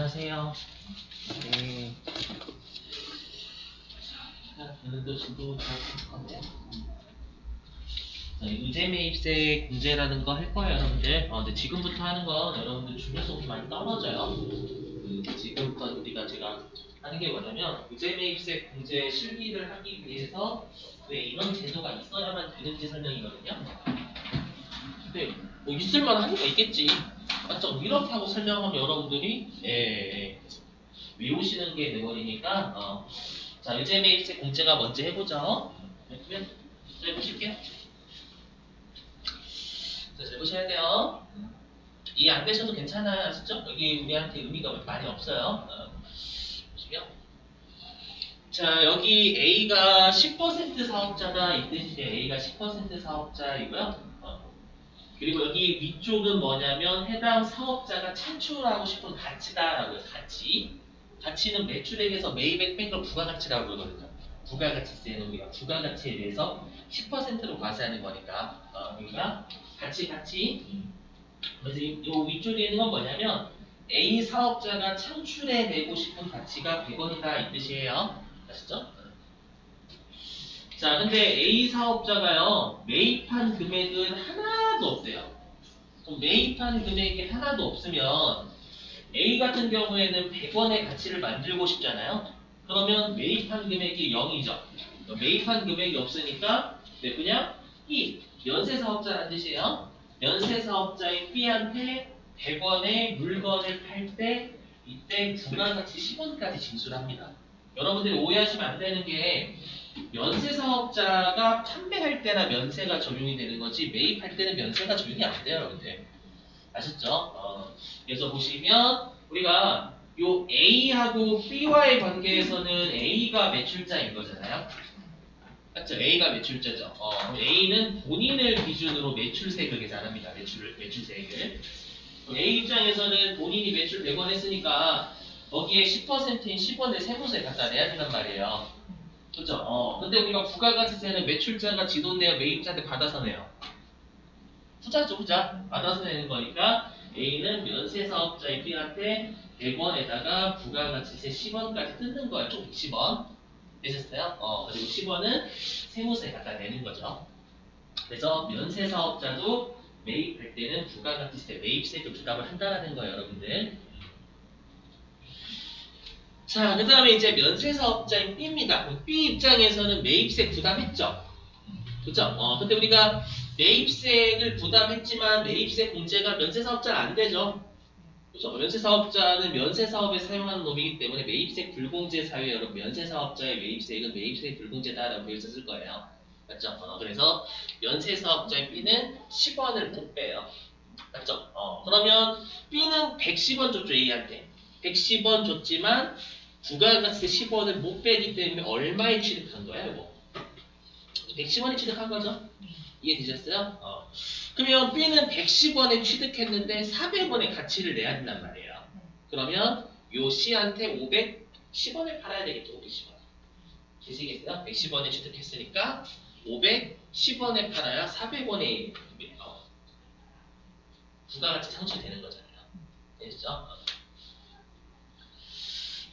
안녕하세요. 네. 오늘도 진도 잘 볼 건데. 유제 매입세 공제라는 거 할 거예요, 여러분들. 근데 지금부터 하는 건 여러분들 중요성이 많이 떨어져요. 지금부터 우리가 제가 하는 게 뭐냐면 유제 매입세 공제 실기를 하기 위해서 왜 이런 제도가 있어야만 되는지 설명이거든요. 근데 뭐 있을만 한 이유가 있겠지. 맞죠? 이렇게 하고 설명하면 여러분들이 외우시는 게 내버리니까 자, 유제 매입세 공제가 먼저 해보죠. 그러면 자, 해보실게요. 자, 잘 보셔야 돼요. 이해 안 되셔도 괜찮아요. 아시죠? 여기 우리한테 의미가 많이 없어요. 보시면. 자, 여기 A가 10% 사업자다. 이 뜻이에요. A가 10% 사업자이고요. 그리고 여기 위쪽은 뭐냐면 해당 사업자가 창출하고 싶은 가치다라고 해요. 가치. 가치는 매출액에서 매입액 뺀 걸 부가가치라고 그러거든요. 부가가치세는 우리가 부가가치에 대해서 10%로 과세하는 거니까 여기가 가치. 그래서 이 위쪽에 있는 건 뭐냐면 A 사업자가 창출해내고 싶은 가치가 100원이다 이 뜻이에요. 아시죠? 자, 근데 A 사업자가요 매입한 금액은 하나도 없대요. 그럼 매입한 금액이 하나도 없으면 A 같은 경우에는 100원의 가치를 만들고 싶잖아요. 그러면 매입한 금액이 0이죠. 매입한 금액이 없으니까 그냥 B, 연쇄사업자라는 뜻이에요. 연쇄사업자인 B한테 100원의 물건을 팔 때 이때 부가가치 10원까지 징수를 합니다. 여러분들이 오해하시면 안 되는 게 연쇄사업자가 판매할 때나 면세가 적용이 되는 거지 매입할 때는 면세가 적용이 안 돼요, 여러분들. 아셨죠? 그래서 보시면 우리가 요 A하고 B와의 관계에서는 A가 매출자인 거잖아요. 맞죠? A가 매출자죠. A는 본인을 기준으로 매출세액을 계산합니다. 매출세액을. A 입장에서는 본인이 매출 100원 했으니까 거기에 10%인 10원의 세무세 갖다 내야 된단 말이에요. 그렇죠? 근데 우리가 부가가치세는 매출자가 지돈 내야 매입자한테 받아서 내요. 후자죠, 후자. 받아서 내는 거니까 A는 면세사업자인 B한테 100원에다가 부가가치세 10원까지 뜯는 거예요. 총 110원. 되셨어요? 그리고 10원은 세무세 갖다 내는 거죠. 그래서 면세사업자도 매입할 때는 부가가치세 매입세를 부담을 한다는 거예요, 여러분들. 자, 그 다음에 이제 면세사업자인 B입니다. B 입장에서는 매입세 부담했죠. 그죠? 근데 우리가 매입세를 부담했지만 매입세 공제가 면세사업자는 안 되죠. 그죠? 면세사업자는 면세사업에 사용하는 놈이기 때문에 매입세 불공제 사유에 여러분 면세사업자의 매입세액은 매입세 불공제다라고 여기서 쓸 거예요. 맞죠? 그래서 면세사업자의 B는 10원을 못 빼요. 맞죠? 그러면 B는 110원 줬죠, A한테. 110원 줬지만 부가가치세 10원을 못 빼기 때문에 얼마에 취득한 거야, 이거? 110원에 취득한 거죠? 이해되셨어요? 그러면 B는 110원에 취득했는데 400원의 가치를 내야 된단 말이에요. 그러면 요 C한테 510원을 팔아야 되겠죠, 510원. 되시겠어요? 110원에 취득했으니까 510원에 팔아야 400원의 부가가치 창출되는 거잖아요. 됐죠?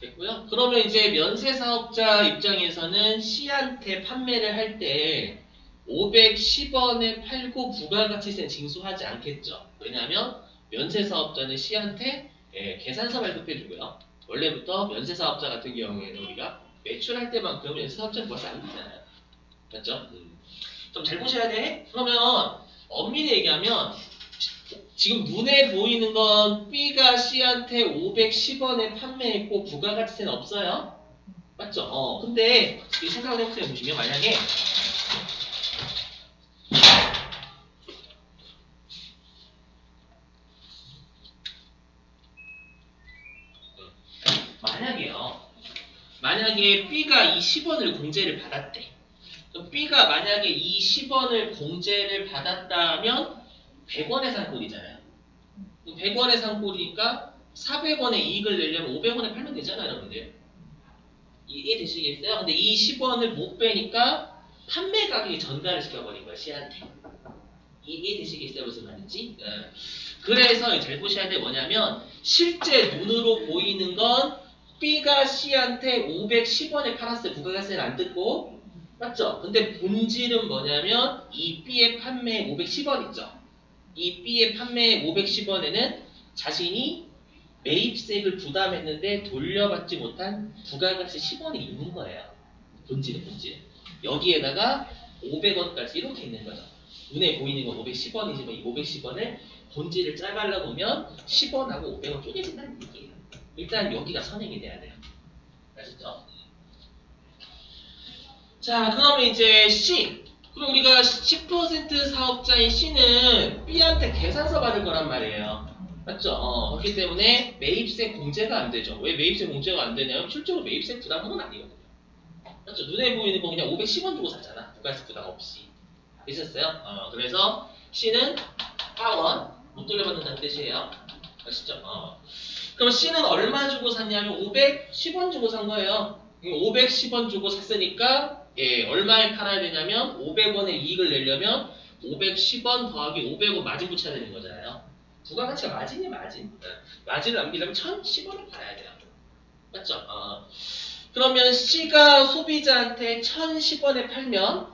됐고요. 그러면 이제 면세사업자 입장에서는 C한테 판매를 할 때 510원에 팔고 부가가치세 징수하지 않겠죠. 왜냐하면 면세사업자는 C한테 계산서 발급해주고요. 원래부터 면세사업자 같은 경우에는 우리가 매출할 때만큼 면세사업자는 벌써 안 되잖아요. 맞죠? 좀 잘 보셔야 돼. 그러면 엄밀히 얘기하면 지금 눈에 보이는 건 B가 C한테 510원에 판매했고 부가가치세는 없어요. 맞죠? 근데 이 생각을 해보세요. 보시면 만약에 만약에 B가 이 10원을 공제를 받았대. 그럼 B가 만약에 이 10원을 공제를 받았다면 100원의 상꼴이잖아요. 100원의 상꼴이니까 400원의 이익을 내려면 500원에 팔면 되잖아요, 여러분들. 이해되시겠어요? 근데 이 10원을 못 빼니까 판매 가격에 전가를 시켜버린 거야, C한테. 이해되시겠어요? 무슨 말인지? 그래서 잘 보셔야 돼 뭐냐면 실제 눈으로 보이는 건 B가 C한테 510원에 팔았어요. 부가가세는 안 뜯고. 맞죠? 근데 본질은 뭐냐면 이 B의 판매에 510원 있죠? 이 B의 판매에 510원에는 자신이 매입세를 부담했는데 돌려받지 못한 부가가치 10원이 있는 거예요. 본질은 본질. 여기에다가 500원까지 이렇게 있는 거죠. 눈에 보이는 건 510원이지만 이 510원을 본질을 짜갈라 보면 10원하고 500원 쪼개진다는 얘기예요. 일단 여기가 선행이 돼야 돼요. 아시죠? 자, 그러면 이제 C. 그럼 우리가 10% 사업자인 C는 B한테 계산서 받을 거란 말이에요. 맞죠? 그렇기 때문에 매입세 공제가 안 되죠. 왜 매입세 공제가 안 되냐면 실제로 매입세 부담은 아니거든요. 맞죠? 눈에 보이는 거 그냥 510원 주고 샀잖아. 부가세 부담 없이. 있었어요? 그래서 C는 4원 못 돌려받는다는 뜻이에요. 아시죠? 그럼 C는 얼마 주고 샀냐면 510원 주고 산 거예요. 510원 주고 샀으니까 예, 얼마에 팔아야 되냐면 500원의 이익을 내려면 510원 더하기 500원 마진 붙여야 되는 거잖아요. 부가가치가 마진이 마진. 마진을 남기려면 1010원을 팔아야 돼요. 맞죠? 그러면 C가 소비자한테 1010원에 팔면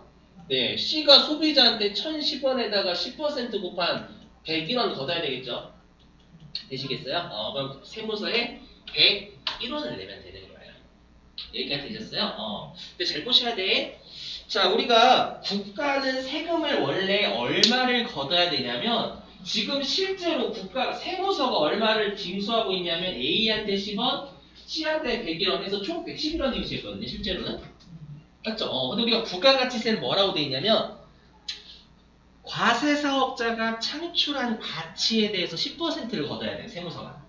네, C가 소비자한테 1010원에다가 10% 곱한 101원 걷어야 되겠죠? 되시겠어요? 그럼 세무서에 101원을 내면 되는 거예요. 여기까지 되셨어요? 근데 잘 보셔야 돼. 자, 우리가 국가는 세금을 원래 얼마를 걷어야 되냐면 지금 실제로 국가 세무서가 얼마를 징수하고 있냐면 A한테 10원, C한테 101원 해서 총 111원 징수했거든요. 실제로는. 맞죠? 근데 우리가 부가가치세는 뭐라고 돼 있냐면 과세사업자가 창출한 가치에 대해서 10%를 걷어야 돼요. 세무서가.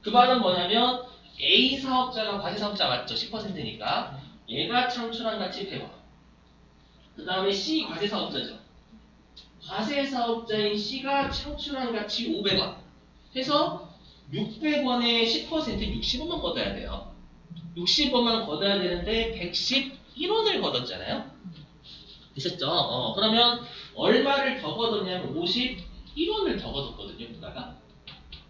그 말은 뭐냐면 A 사업자가 과세사업자 맞죠? 10%니까 얘가 창출한 가치 100원. 그 다음에 C 과세사업자죠. 과세사업자인 C가 창출한 가치 500원. 해서 600원에 10% 60원만 걷어야 돼요. 60원만 걷어야 되는데 111원을 걷었잖아요. 되셨죠? 그러면 얼마를 더 걷었냐면 51원을 더 걷었거든요. 누가가.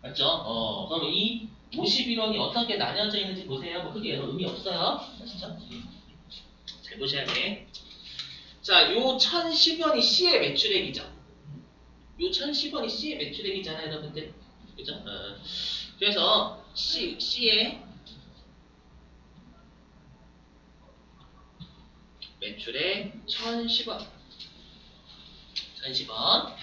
맞죠? 그러면 이 51원이 어떻게 나뉘어져 있는지 보세요. 뭐 크게 의미 없어요. 아시죠? 잘 보셔야 돼. 자, 요 1010원이 C의 매출액이죠. 요 1010원이 C의 매출액이잖아요, 여러분들. 그죠? 그래서 C의 매출액 1010원. 1010원.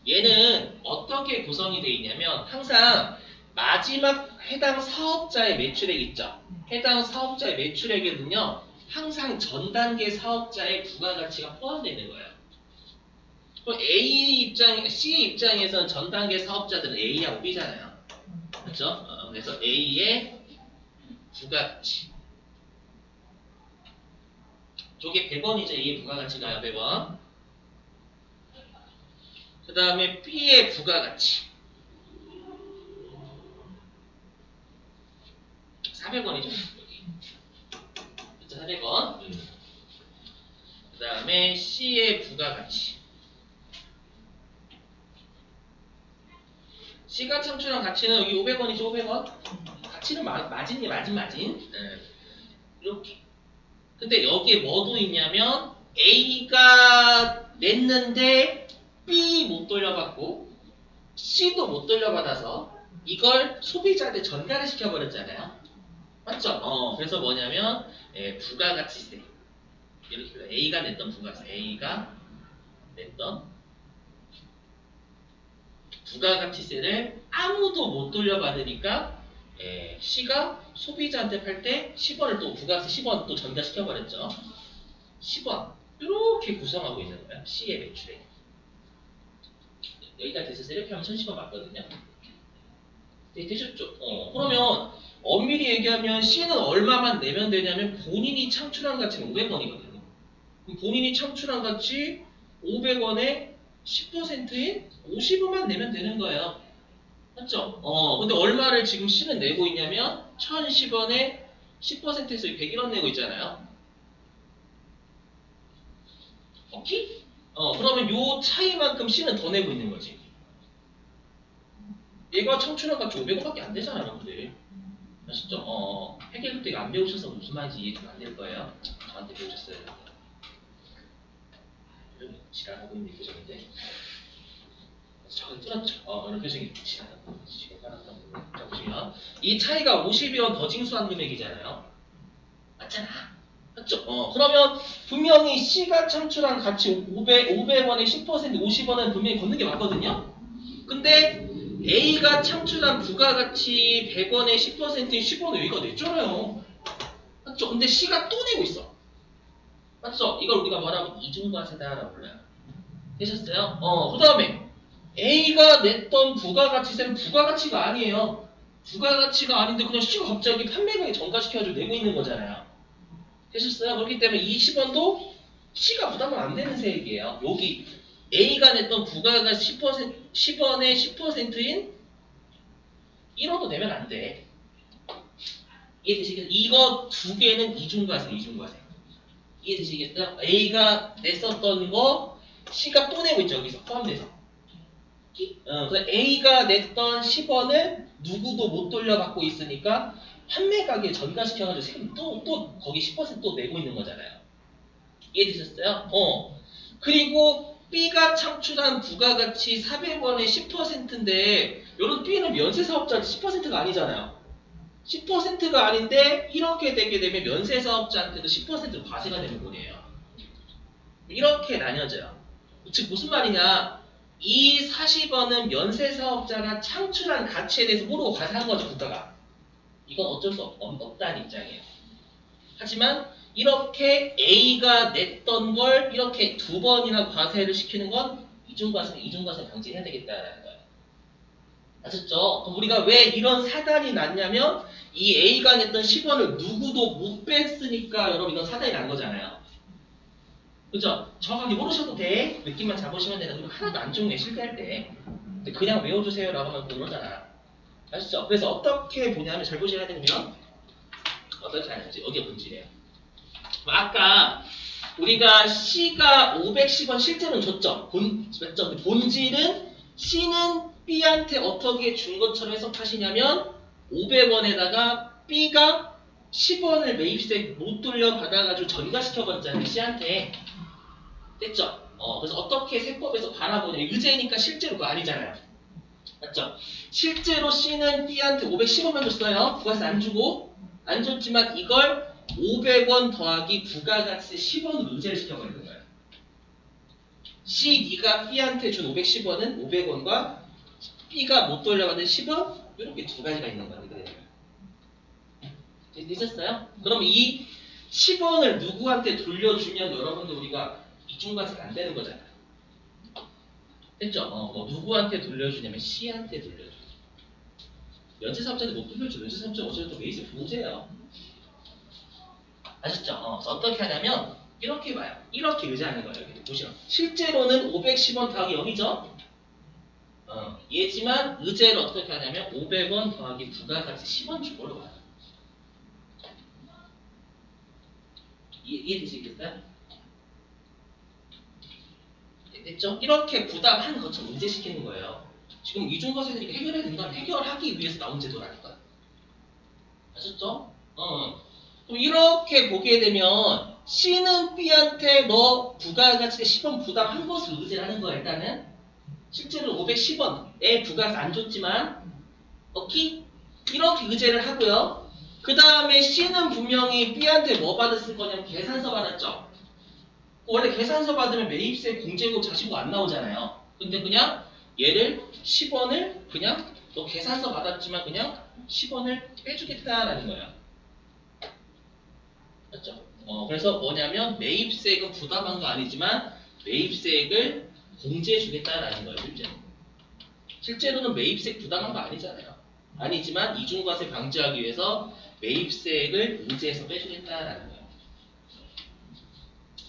얘는 어떻게 구성이 되어 있냐면 항상 마지막 해당 사업자의 매출액 있죠. 해당 사업자의 매출액에는요. 항상 전 단계 사업자의 부가가치가 포함되어 있는 거예요. 그럼 C 입장에서는 전 단계 사업자들은 A하고 B잖아요. 그렇죠? 그래서 A의 부가가치. 저게 100원이죠. A의 부가가치가 100원. 그 다음에 B의 부가가치 400원이죠. 그쵸, 400원. 그 다음에 C의 부가가치 C가 창출한 가치는 여기 500원이죠. 500원. 가치는 마진이 마진. 이렇게. 근데 여기에 뭐도 있냐면 A가 냈는데 B 못 돌려받고 C도 못 돌려받아서 이걸 소비자한테 전가를 시켜버렸잖아요. 맞죠? 그래서 뭐냐면 부가가치세. 이렇게 A가 냈던 부가가치. A가 냈던 부가가치세를 아무도 못 돌려받으니까 C가 소비자한테 팔 때 10원을 또 부가가치 10원 또 전가시켜버렸죠. 10원. 이렇게 구성하고 있는 거야. C의 매출액. 여기까지 됐어서 이렇게 하면 1010원 맞거든요. 네, 되셨죠? 그러면 엄밀히 얘기하면 C는 얼마만 내면 되냐면 본인이 창출한 가치는 500원이거든요. 본인이 창출한 가치 500원에 10%인 50원만 내면 되는 거예요. 맞죠? 근데 얼마를 지금 C는 내고 있냐면 1010원에 10%에서 101원 내고 있잖아요. 오케이? 그러면 요 차이만큼 C는 더 내고 있는 거지. 얘가 청춘한 값이 500원밖에 안 되잖아, 여러분들. 아시죠? 해결도 이거 안 배우셔서 무슨 말인지 이해가 안 될 거예요. 저한테 배우셨어야 돼요. 지랄하고 있는 표정인데. 저걸 뚫었죠. 이런 표정이 지랄하고 지금 깔았다고. 자, 보시면. 이 차이가 50원 더 징수한 금액이잖아요. 맞잖아. 맞죠? 그러면 분명히 C가 창출한 가치 500원에 10%, 50원은 분명히 걷는 게 맞거든요? 근데 A가 창출한 부가가치 100원에 10%인 10원을 여기가 냈잖아요. 맞죠? 근데 C가 또 내고 있어. 맞죠? 이걸 우리가 뭐라고 이중과세다라고 불러요. 되셨어요? 그 다음에 A가 냈던 부가가치세는 부가가치가 아니에요. 부가가치가 아닌데 그냥 C가 갑자기 판매가에 전가시켜가지고 내고 있는 거잖아요. 되셨어요? 그렇기 때문에 이 10원도 C가 부담은 안 되는 세액이에요. 여기 A가 냈던 부가가치 10%, 10원의 10%인 1원도 내면 안 돼. 이해되시겠어요? 이거 두 개는 이중과세, 이중과세. 이해되시겠어요? A가 냈었던 거 C가 또 내고 있죠. 여기서 포함돼서. 그래서 A가 냈던 10원을 누구도 못 돌려받고 있으니까 판매 가격에 전가시켜가지고 세금 또 거기 10%또 내고 있는 거잖아요. 이해되셨어요? 그리고 B가 창출한 부가가치 400원의 10%인데 이런 B는 면세사업자 10%가 아니잖아요. 10%가 아닌데 이렇게 되게 되면 면세사업자한테도 10% 과세가 되는 거예요. 이렇게 나뉘어져요. 즉 무슨 말이냐? 이 40원은 면세사업자가 창출한 가치에 대해서 모르고 과세한 거죠, 국가가. 이건 어쩔 수 없다는 입장이에요. 하지만 이렇게 A가 냈던 걸 이렇게 두 번이나 과세를 시키는 건 이중과세 방지해야 되겠다라는 거예요. 아셨죠? 그럼 우리가 왜 이런 사단이 났냐면 이 A가 냈던 10원을 누구도 못 뺐으니까 여러분 이건 사단이 난 거잖아요. 그죠? 정확하게 모르셔도 돼. 느낌만 잡으시면 되는 거 하나도 안 좋은 게 실패할 때. 근데 그냥 외워주세요 라고 하면 그러잖아. 아시죠? 그래서 어떻게 보냐면 잘 보셔야 되면 어떻게 하는지 여기가 본질이에요. 아까 우리가 C가 510원 실제로는 줬죠. 맞죠? 본질은 C는 B한테 어떻게 준 것처럼 해석하시냐면 500원에다가 B가 10원을 매입세 못 돌려받아가지고 전가시켜버렸잖아요. C한테. 됐죠? 그래서 어떻게 세법에서 바라보냐. 의제니까 실제로 그거 아니잖아요. 맞죠? 실제로 C는 B한테 510원만 줬어요. 부가세 안 주고. 안 줬지만 이걸 500원 더하기 부가가치 10원으로 의제를 시켜버리는 거예요. C, D가 B한테 준 510원은 500원과 B가 못 돌려받은 10원? 이렇게 두 가지가 있는 거예요. 되셨어요? 그럼 이 10원을 누구한테 돌려주면 여러분들 우리가 이중과세가 안 되는 거잖아요. 됐죠? 누구한테 돌려주냐면 C한테 돌려줘. 면세사업자한테 못 돌려줘. 면세사업자는 어쨌든 매입세 보호제예요. 아셨죠? 그래서 어떻게 하냐면 이렇게 봐요. 이렇게 의지하는 거예요. 여기 보시면 실제로는 510원 더하기 0이죠? 얘지만 의제를 어떻게 하냐면 500원 더하기 부가가치 10원 주고로 봐요. 이해되시겠어요? 됐죠? 이렇게 부담한 것처럼 의제시키는 거예요. 지금 이중과세니까 해결해야 된다면 해결하기 위해서 나온 제도라니까. 아셨죠? 그럼 이렇게 보게 되면 C는 B한테 너 부가가치 10원 부담한 것을 의제를 하는 거야. 일단은 실제로 510원에 부가가치 안 줬지만 오케이? 이렇게 의제를 하고요. 그 다음에 C는 분명히 B한테 뭐 받았을 거냐면 계산서 받았죠. 원래 계산서 받으면 매입세 공제금 자시고 안 나오잖아요. 근데 그냥 얘를 10원을 그냥 너 계산서 받았지만 그냥 10원을 빼주겠다라는 거예요. 맞죠? 그래서 뭐냐면 매입세금 부담한 거 아니지만 매입세액을 공제해주겠다라는 거예요. 실제로는 매입세 부담한 거 아니잖아요. 아니지만 이중과세 방지하기 위해서 매입세액을 의제해서 빼주겠다라는 거예요.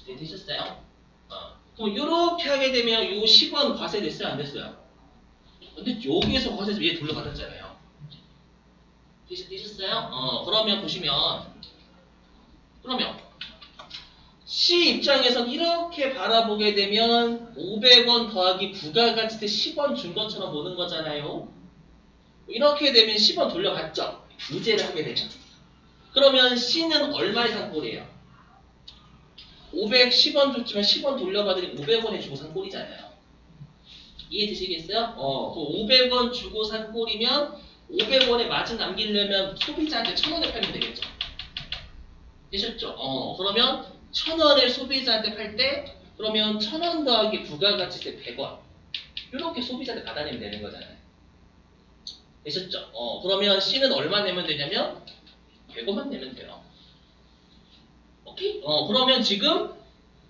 네, 되셨어요? 그럼 이렇게 하게 되면 이 10원 과세 됐어요? 안 됐어요? 근데 여기에서 과세에서 얘 돌려받았잖아요. 되셨어요? 그러면 보시면 그러면 C 입장에선 이렇게 바라보게 되면 500원 더하기 부가가치세 10원 준 것처럼 보는 거잖아요. 이렇게 되면 10원 돌려받죠. 의제를 하게 되면. 그러면 C는 얼마의 산꼴이에요? 510원 줬지만 10원 돌려받으니 500원에 주고 산 꼴이잖아요. 이해되시겠어요? 그 500원 주고 산 꼴이면 500원에 마진 남기려면 소비자한테 1000원에 팔면 되겠죠. 되셨죠? 그러면 1000원을 소비자한테 팔 때 그러면 1000원 더하기 부가가치세 100원 이렇게 소비자한테 받아내면 되는 거잖아요. 되셨죠? 그러면 C는 얼마 내면 되냐면 100원만 내면 돼요. 오케이? 그러면 지금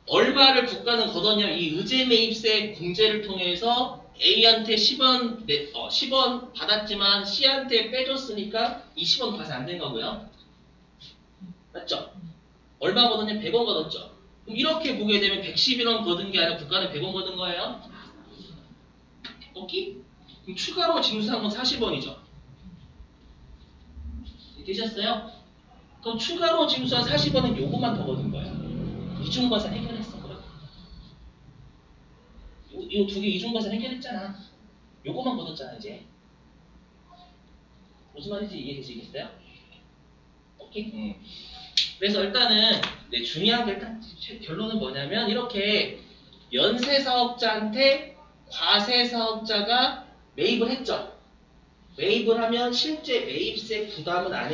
얼마를 국가는 걷었냐면 이 의제 매입세 공제를 통해서 A한테 10원 받았지만 C한테 빼줬으니까 이 10원 과세 안 된 거고요. 맞죠? 얼마 걷었냐? 100원 걷었죠. 그럼 이렇게 보게 되면 111원 걷은 게 아니라 국가는 100원 걷은 거예요. 오케이? 그럼 추가로 징수한 건 40원이죠. 되셨어요? 그럼 추가로 징수한 40원은 요거만 더 걷은 거예요. 이중과세 해결했어. 그럼. 이 두 개 이중과세 해결했잖아. 요거만 걷었잖아 이제. 무슨 말인지 이해되시겠어요? 오케이? 그래서 일단은 중요한 게 일단 결론은 뭐냐면 이렇게 연쇄사업자한테 과세사업자가 매입을 했죠. 매입을 하면 실제 매입세 부담은 안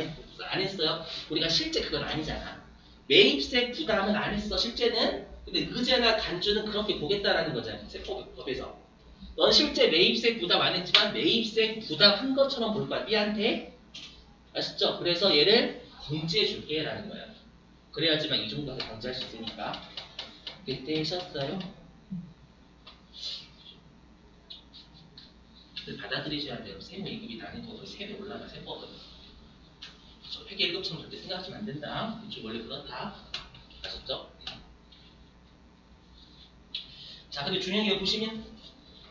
했어요. 우리가 실제 그건 아니잖아. 매입세 부담은 안 했어 실제는. 근데 의제나 간주는 그렇게 보겠다라는 거잖아. 세법에서. 넌 실제 매입세 부담 안 했지만 매입세 부담한 것처럼 볼 거야. B한테. 아시죠? 그래서 얘를 공제해 줄게 라는 거야. 그래야지만 이중과세 방지할 수 있으니까. 되셨어요? 받아들이셔야 돼요. 세무 2급이 난이도가 3배 올라가 세법은. 회계 1급처럼 절대 생각하시면 안 된다. 이쪽 원래 그렇다. 아셨죠? 자, 근데 중요한 게 보시면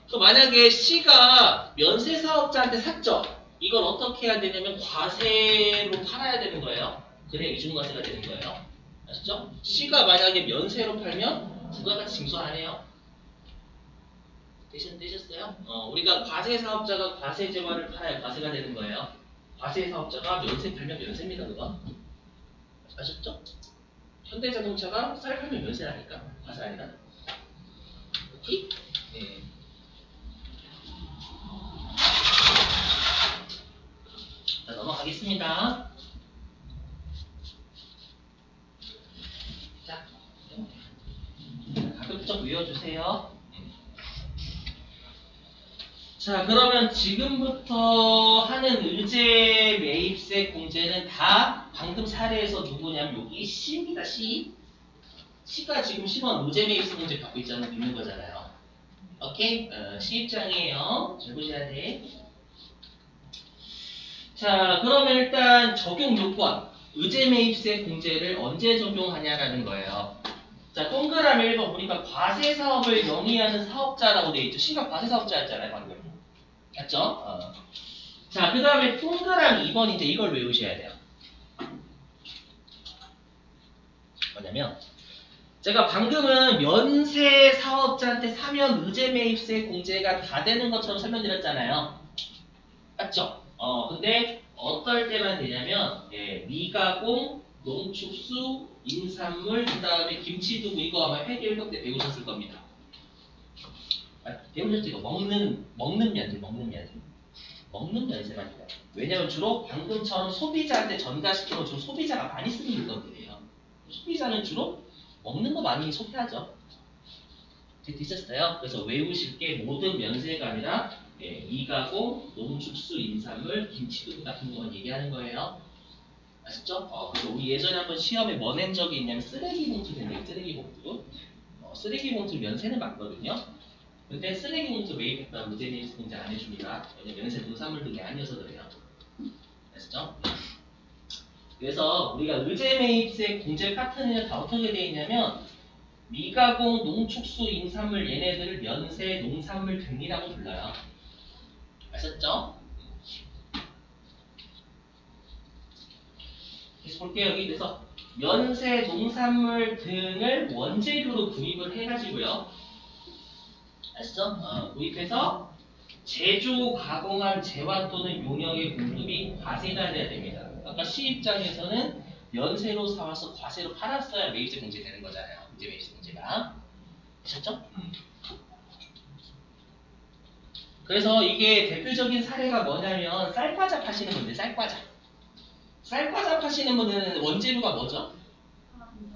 또 만약에 C가 면세사업자한테 샀죠? 이건 어떻게 해야 되냐면 과세로 팔아야 되는 거예요. 그래야 이중과세가 되는 거예요. 아시죠? C가 만약에 면세로 팔면 부가가치 징수 안 해요. 되셨어요? 우리가 과세사업자가 과세재화를 팔아야 과세가 되는 거예요. 과세사업자가 면세 팔면 면세입니다, 그건. 아셨죠? 현대자동차가 쌀 팔면 면세라니까. 과세 아니라. 오케이? 자, 넘어가겠습니다. 자, 가급적 외워주세요. 자, 그러면 지금부터 하는 의제 매입세 공제는 다 방금 사례에서 누구냐면 여기 C입니다. C. C가 지금 10원 의제 매입세 공제 받고 있는 거잖아요. 오케이? C 입장이에요. 잘 보셔야 돼. 자, 그러면 일단 적용 요건. 의제 매입세 공제를 언제 적용하냐라는 거예요. 자, 동그라미 1번 보니까 과세 사업을 영위하는 사업자라고 돼 있죠. C가 과세 사업자였잖아요, 방금. 맞죠? 자, 그 다음에 동그라미 2번인데 이걸 외우셔야 돼요. 뭐냐면 제가 방금은 면세 사업자한테 사면 의제 매입세 공제가 다 되는 것처럼 설명드렸잖아요. 맞죠? 근데 어떨 때만 되냐면 미가공, 농축수, 임산물, 그 다음에 김치두부 이거 아마 회계 1급 때 배우셨을 겁니다. 배우셨죠? 이거 먹는 면들. 먹는 면세만 돼요. 왜냐면 주로 방금처럼 소비자한테 전가시키면 주로 소비자가 많이 쓰는 물건들이에요. 소비자는 주로 먹는 거 많이 소비하죠. 되셨어요? 그래서 외우실 게 모든 면세가 아니라 미가공, 농축수, 인산물, 김치두부 같은 것만 얘기하는 거예요. 아셨죠? 그래서 우리 예전에 한번 시험에 뭐 낸 적이 있냐면 쓰레기 봉투 냈는데 쓰레기 봉투. 쓰레기 봉투 면세는 맞거든요. 근데 쓰레기 봉투 매입했다고 의제 매입세 공제 안 해줍니다. 왜냐면 면세 농산물 등이 아니어서 그래요. 아시죠? 그래서 우리가 의제 매입세 공제 파트는 다 어떻게 되어 있냐면 미가공, 농축수, 임산물 얘네들을 면세 농산물 등이라고 불러요. 아셨죠? 그래서 볼게요. 여기 그래서 면세 농산물 등을 원재료로 구입을 해가지고요. 아시죠? 구입해서 제조 가공한 재화 또는 용역의 공급이 과세가 돼야 됩니다. 아까 시 입장에서는 면세로 사와서 과세로 팔았어야 매입세 공제 되는 거잖아요. 이제 매입세 공제가. 아셨죠? 그래서 이게 대표적인 사례가 뭐냐면 쌀과자 파시는 분들, 쌀과자. 쌀과자 파시는 분은 원재료가 뭐죠?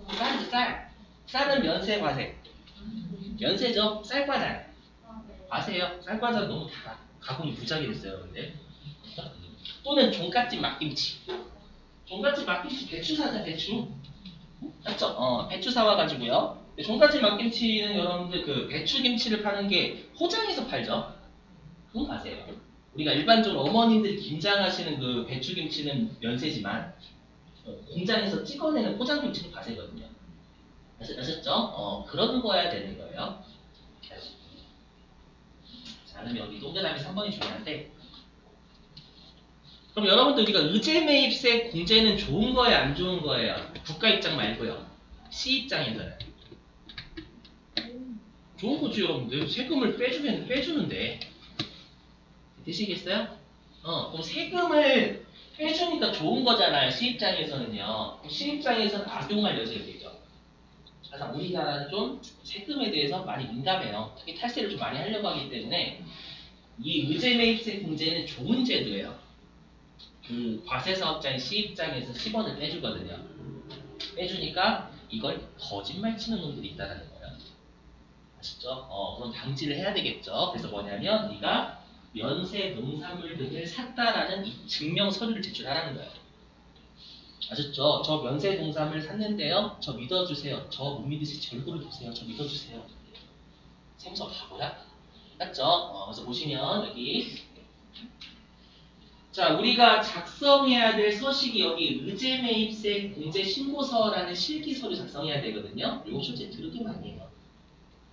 쌀이죠, 쌀. 쌀은 면세 과세. 면세죠? 쌀과자. 아세요? 쌀과자 너무 다 가공이 부작이 됐어요, 근데. 또는 종갓집 막김치. 종갓집 막김치 배추 사자, 배추. 맞죠? 배추 사와가지고요. 종갓집 막김치는 여러분들 그 배추김치를 파는 게 포장해서 팔죠? 그건 아세요? 우리가 일반적으로 어머님들이 김장하시는 그 배추김치는 면세지만 공장에서 찍어내는 포장김치는 과세거든요. 아셨죠? 그런 거야 되는 거예요. 자, 그럼 여기 동그라미 3번이 중요한데 그럼 여러분들 우리가 의제 매입세 공제는 좋은 거예요? 안 좋은 거예요? 국가 입장 말고요. 시 입장에서는. 좋은 거지 여러분들. 세금을 빼주는데. 되시겠어요? 그럼 세금을 빼주니까 좋은 거잖아요. 시 입장에서는요. 시 입장에서는 악용할 여지가 되죠. 그래서 우리나라는 좀 세금에 대해서 많이 민감해요. 특히 탈세를 좀 많이 하려고 하기 때문에 이 의제 매입세 공제는 좋은 제도예요. 그 과세사업자인 시 입장에서 10원을 빼주거든요. 빼주니까 이걸 거짓말 치는 놈들이 있다는 거예요. 아시죠? 그럼 방지를 해야 되겠죠. 그래서 뭐냐면 네가 면세 농산물 등을 샀다라는 이 증명 서류를 제출하라는 거예요. 아셨죠? 저 면세 농산물 샀는데요. 저 믿어주세요. 저 못 믿으시지 얼굴을 보세요. 저 믿어주세요. 생서 바보야? 맞죠? 그래서 보시면 여기 자, 우리가 작성해야 될 서식이 여기 의제매입세 공제신고서라는 실기서류 작성해야 되거든요. 이거 실제 들으기 많이 해요.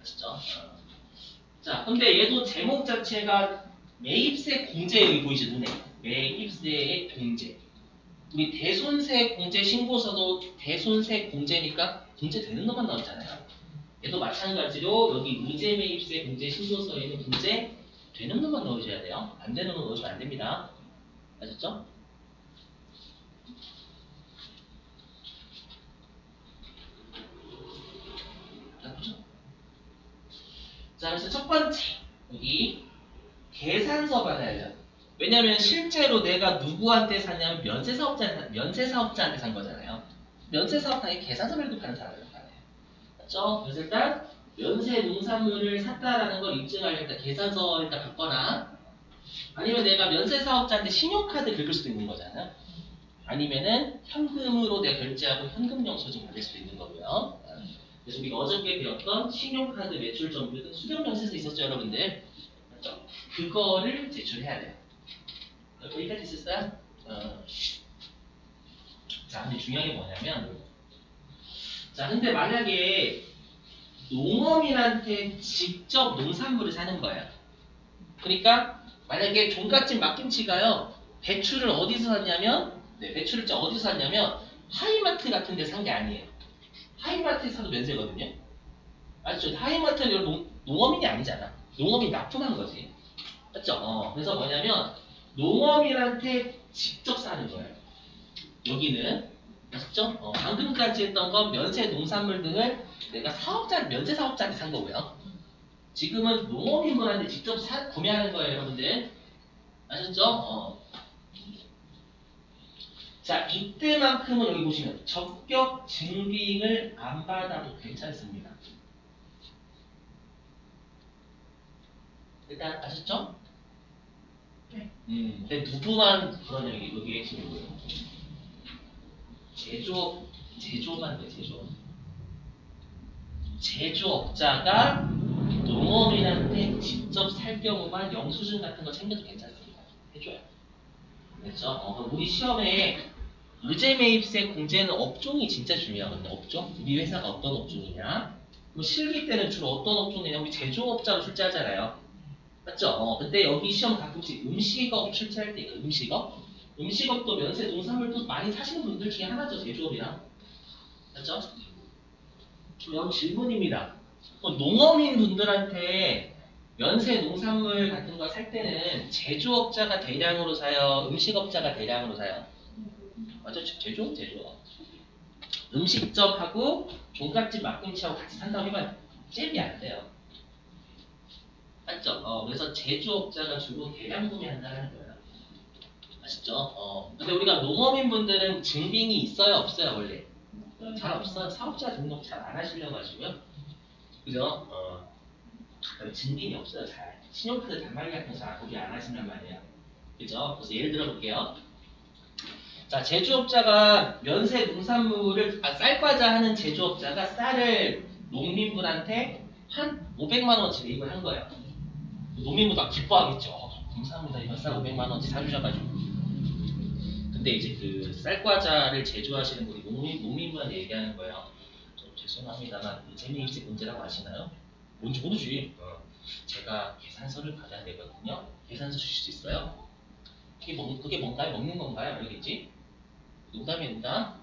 아시죠? 자, 근데 얘도 제목 자체가 매입세 공제 여기 보이죠? 눈에. 매입세의 공제. 우리 대손세 공제 신고서도 대손세 공제니까 공제되는 것만 나왔잖아요. 얘도 마찬가지로 여기 의제매입세 공제 신고서에는 공제 되는 것만 넣으셔야 돼요. 안 되는 거 넣으시면 안 됩니다. 아셨죠? 자, 보죠. 자, 그래서 첫 번째 여기 계산서 받아야 돼요. 왜냐면 실제로 내가 누구한테 샀냐면 면세사업자한테 산 거잖아요. 면세사업자에 계산서 발급하는 사람이란 말이에요. 맞죠? 그래서 일단 면세 농산물을 샀다라는 걸 입증하려면 일단 계산서 일단 받거나 아니면 내가 면세사업자한테 신용카드 긁을 수도 있는 거잖아요. 아니면은 현금으로 내가 결제하고 현금 영수증 받을 수도 있는 거고요. 그래서 우리가 어저께 배웠던 신용카드 매출 정보 등 수령 명세서 있었죠, 여러분들? 맞죠? 그거를 제출해야 돼요. 여기까지 있었어요? 자, 근데 중요한 게 뭐냐면, 자, 근데 만약에 농업인한테 직접 농산물을 사는 거예요. 그러니까 만약에 종갓집 막김치가요, 배추를 어디서 샀냐면, 배추를 어디서 샀냐면 하이마트 같은 데 산 게 아니에요. 하이마트에 사도 면세거든요. 맞죠? 하이마트는 농업인이 아니잖아. 농업인 납품한 거지. 맞죠? 그래서 뭐냐면 농업인한테 직접 사는 거예요. 여기는 맞죠? 방금까지 했던 건 면세 농산물 등을 내가 면세 사업자한테 산 거고요. 지금은 농업인분한테 직접 구매하는 거예요, 여러분들. 아셨죠? 자, 이때만큼은 여기 보시면 적격 증빙을 안 받아도 괜찮습니다. 일단 아셨죠? 네. 근데 누구만 그런 여기에 지금 제조업만 돼, 제조업. 제조업자가 농업인한테 직접 살 경우만 영수증 같은 거 챙겨도 괜찮습니다. 해줘요. 그렇죠? 그럼 우리 시험에 의제매입세 공제는 업종이 진짜 중요하거든요. 업종? 우리 회사가 어떤 업종이냐? 뭐 실기 때는 주로 어떤 업종이냐? 우리 제조업자로 출제하잖아요. 맞죠? 근데 여기 시험 가끔씩 음식업 출제할 때 있거든요. 음식업? 음식업도 면세 농산물도 많이 사시는 분들 중에 하나죠. 제조업이랑. 맞죠? 그럼 질문입니다. 농어민 분들한테 연세 농산물 같은 거 살 때는 제조업자가 대량으로 사요? 음식업자가 대량으로 사요? 맞죠? 제조업. 음식점하고 종갓집 막김치하고 같이 산다고 해봐요. 잽이 안 돼요. 맞죠? 그래서 제조업자가 주로 대량 구매한다는 거예요. 아시죠? 근데 우리가 농어민 분들은 증빙이 있어요? 없어요? 원래? 잘 없어요. 사업자 등록 잘 안 하시려고 하시고요. 그죠? 증빙이 없어요. 잘. 신용카드 단말기 같은 거 잘 구비 안 하신단 말이에요. 그죠? 그래서 예를 들어 볼게요. 자, 제조업자가 면세 농산물을, 쌀과자 하는 제조업자가 쌀을 농민분한테 한 500만 원치 매입을 한 거예요. 농민분 다 기뻐하겠죠. 감사합니다. 이번 쌀 500만 원치 사주셔가지고. 근데 이제 그 쌀과자를 제조하시는 분이 농민분한테 얘기하는 거예요. 죄송합니다만 재미있지 문제라고 아시나요? 뭔지 모르지. 제가 계산서를 받아야 되거든요. 계산서 주실 수 있어요? 그게 뭔가요? 먹는 건가요? 모르겠지? 농담입니다.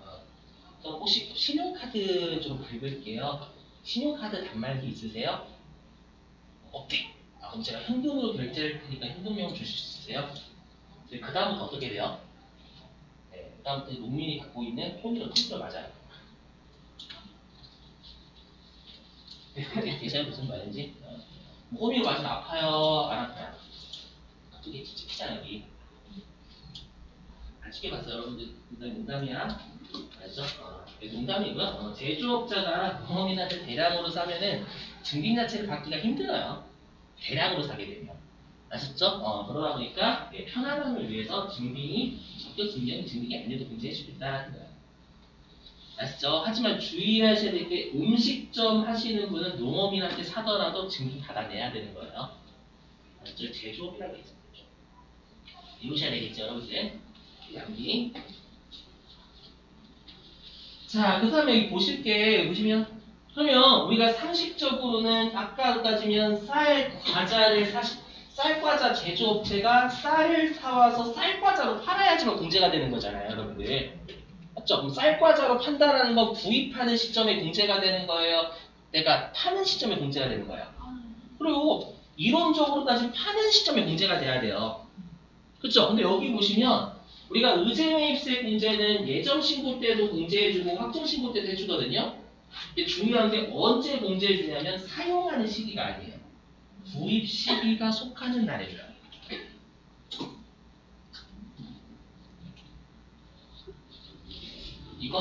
그럼 혹시 신용카드 좀 긁을게요. 신용카드 단말기 있으세요? 오케이. 그럼 제가 현금으로 결제할 테니까 현금용 주실 수 있으세요? 그 다음부터 어떻게 돼요? 네, 그 다음부터 농민이 갖고 있는 폰으로 통째로 맞아요. 계산이 무슨 말인지? 홈이 맞으면 아파요? 안 아파요? 그게 진짜 크잖아요, 여기. 안 쉽게 봤어요, 여러분들. 농담이야. 알죠? 농담이고요. 제조업자가 농업인한테 대량으로 사면은 증빙 자체를 받기가 힘들어요. 대량으로 사게 되면. 아셨죠? 그러다 보니까 편안함을 위해서 증빙이 적격 증빙이 아니어도 공제해 주겠다는 거예요. 아시죠? 하지만 주의하셔야 될 게 음식점 하시는 분은 농업인한테 사더라도 증빙 받아내야 되는 거예요. 아시죠? 제조업이라고 했죠. 이루셔야 되겠죠, 여러분들. 양기. 자, 그 다음에 여기 보시면 그러면 우리가 상식적으로는 아까 따지면 쌀과자 제조업체가 쌀을 사와서 쌀과자로 팔아야지만 공제가 되는 거잖아요, 여러분들. 맞죠? 그럼 쌀과자로 판다라는 건 구입하는 시점에 공제가 되는 거예요? 내가 파는 시점에 공제가 되는 거예요? 그리고 이론적으로 따지면 파는 시점에 공제가 돼야 돼요. 그쵸? 근데 여기 보시면 우리가 의제매입세 공제는 예정 신고 때도 공제해주고 확정 신고 때도 해주거든요. 근데 중요한 게 언제 공제해주냐면 사용하는 시기가 아니에요. 구입 시기가 속하는 날에 줘요. 이거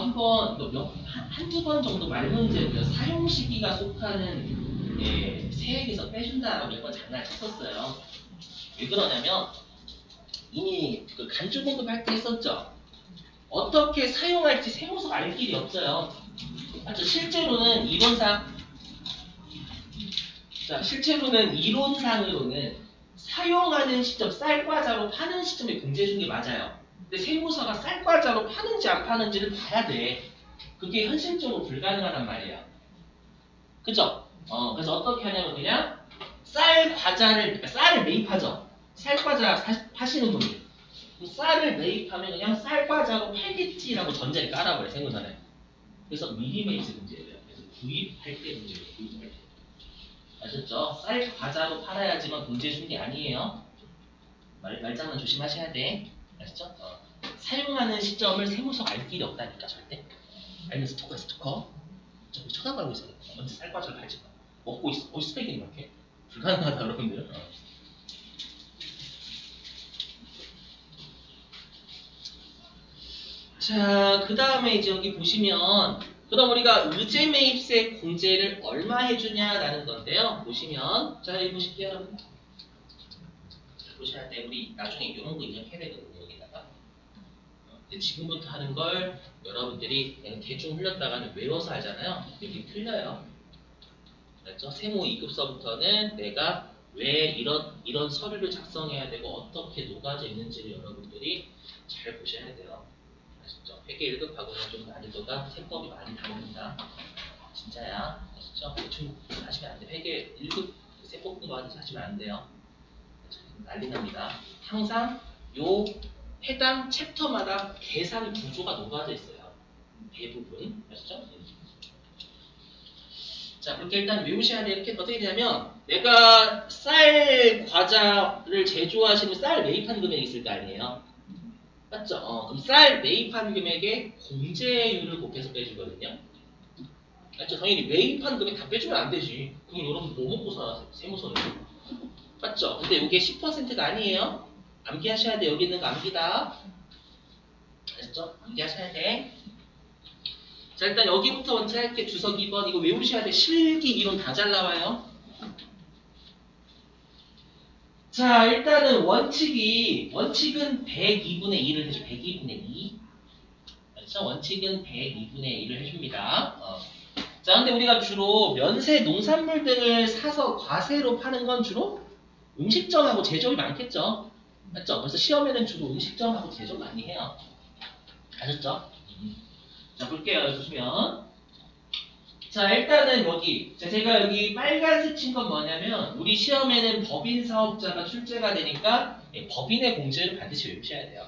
한두 번 정도 말문제고요. 사용 시기가 속하는 세액에서 빼준다라고 몇 번 장난쳤었어요. 왜 그러냐면 이미 그 간주 공급할 때 했었죠. 어떻게 사용할지 세무서가 알 길이 없어요. 맞죠? 실제로는 이론상으로는 사용하는 시점, 쌀과자로 파는 시점에 공제해 준 게 맞아요. 근데 세무서가 쌀과자로 파는지 안 파는지를 봐야 돼. 그게 현실적으로 불가능하단 말이야. 그죠? 그래서 어떻게 하냐면 그냥 그러니까 쌀을 매입하죠. 쌀과자 파시는 분이. 쌀을 매입하면 그냥 쌀과자로 팔겠지라고 전제를 깔아버려요, 세무서는. 그래서 미리 매입세 문제예요. 그래서 구입할 때 문제예요, 구입할 때. 아셨죠? 쌀 과자로 팔아야지만 공제 준 게 아니에요. 말장난 조심하셔야 돼. 아셨죠? 사용하는 시점을 세무서가 알 길이 없다니까 절대. 알면 스토커. 저기 쳐다보고 있어요. 언제 쌀 과자를 팔지 마. 먹고 있어. 스펙이 이렇게 불가능하다 여러분들. 자, 그 다음에 이제 여기 보시면 그럼 우리가 의제매입세 공제를 얼마 해주냐라는 건데요. 보시면 자 여기 보실게요. 보셔야 돼. 우리 나중에 이런 거 입력해야 되거든요. 여기다가. 근데 지금부터 하는 걸 여러분들이 그냥 대충 흘렸다가는 외워서 하잖아요. 여기 틀려요. 그렇죠? 세무 2급서부터는 내가 왜 이런 서류를 작성해야 되고 어떻게 녹아져 있는지를 여러분들이 잘 보셔야 돼요. 아시죠? 회계 1급하고는 좀 난이도가 세법이 많이 다릅니다. 진짜야. 아시죠? 대충 하시면 안 돼요. 회계 1급 세법 공부하듯이 하시면 안 돼요. 난리 납니다. 항상 요 해당 챕터마다 계산 구조가 녹아져 있어요. 대부분. 아시죠? 자, 그렇게 일단 외우셔야 돼. 이렇게 어떻게 되냐면, 내가 쌀 과자를 제조하시는 쌀 매입한 금액이 있을 거 아니에요? 맞죠? 그럼 쌀 매입한 금액에 공제율을 곱해서 빼주거든요. 맞죠? 당연히 매입한 금액 다 빼주면 안 되지. 그럼 여러분 뭐 먹고 살아? 세무서는. 맞죠? 근데 이게 10%가 아니에요. 암기하셔야 돼. 여기 있는 거 암기다. 아셨죠? 암기하셔야 돼. 자, 일단 여기부터 먼저 할게. 주석 2번. 이거 외우셔야 돼. 실기 이론 다 잘 나와요. 자, 일단은 원칙은 102분의 1을 해줘. 102분의 2. 그렇죠? 원칙은 102분의 1을 해줍니다. 자, 근데 우리가 주로 면세 농산물 등을 사서 과세로 파는 건 주로 음식점하고 제조업이 많겠죠? 맞죠? 그래서 시험에는 주로 음식점하고 제조업 많이 해요. 아셨죠? 자, 볼게요. 여기 보시면. 자, 일단은 여기. 자, 제가 여기 빨간색 친 건 뭐냐면, 우리 시험에는 법인 사업자가 출제가 되니까 법인의 공제를 반드시 외우셔야 돼요.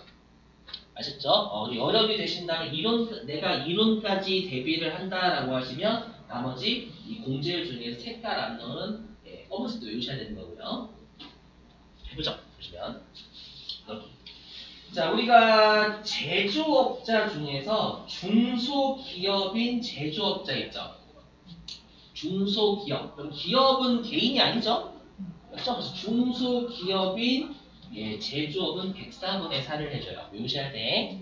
아셨죠? 여력이 되신다면 내가 이론까지 대비를 한다라고 하시면 나머지 이 공제율 중에서 색깔 안 넣은 검은색도 외우셔야 되는 거고요. 해보죠. 보시면 여기. 자, 우리가 제조업자 중에서 중소기업인 제조업자 있죠. 중소기업. 그럼 기업은 개인이 아니죠? 그렇죠? 그래서 중소기업인 제조업은 104분의 4를 해줘요. 외우셔야 돼.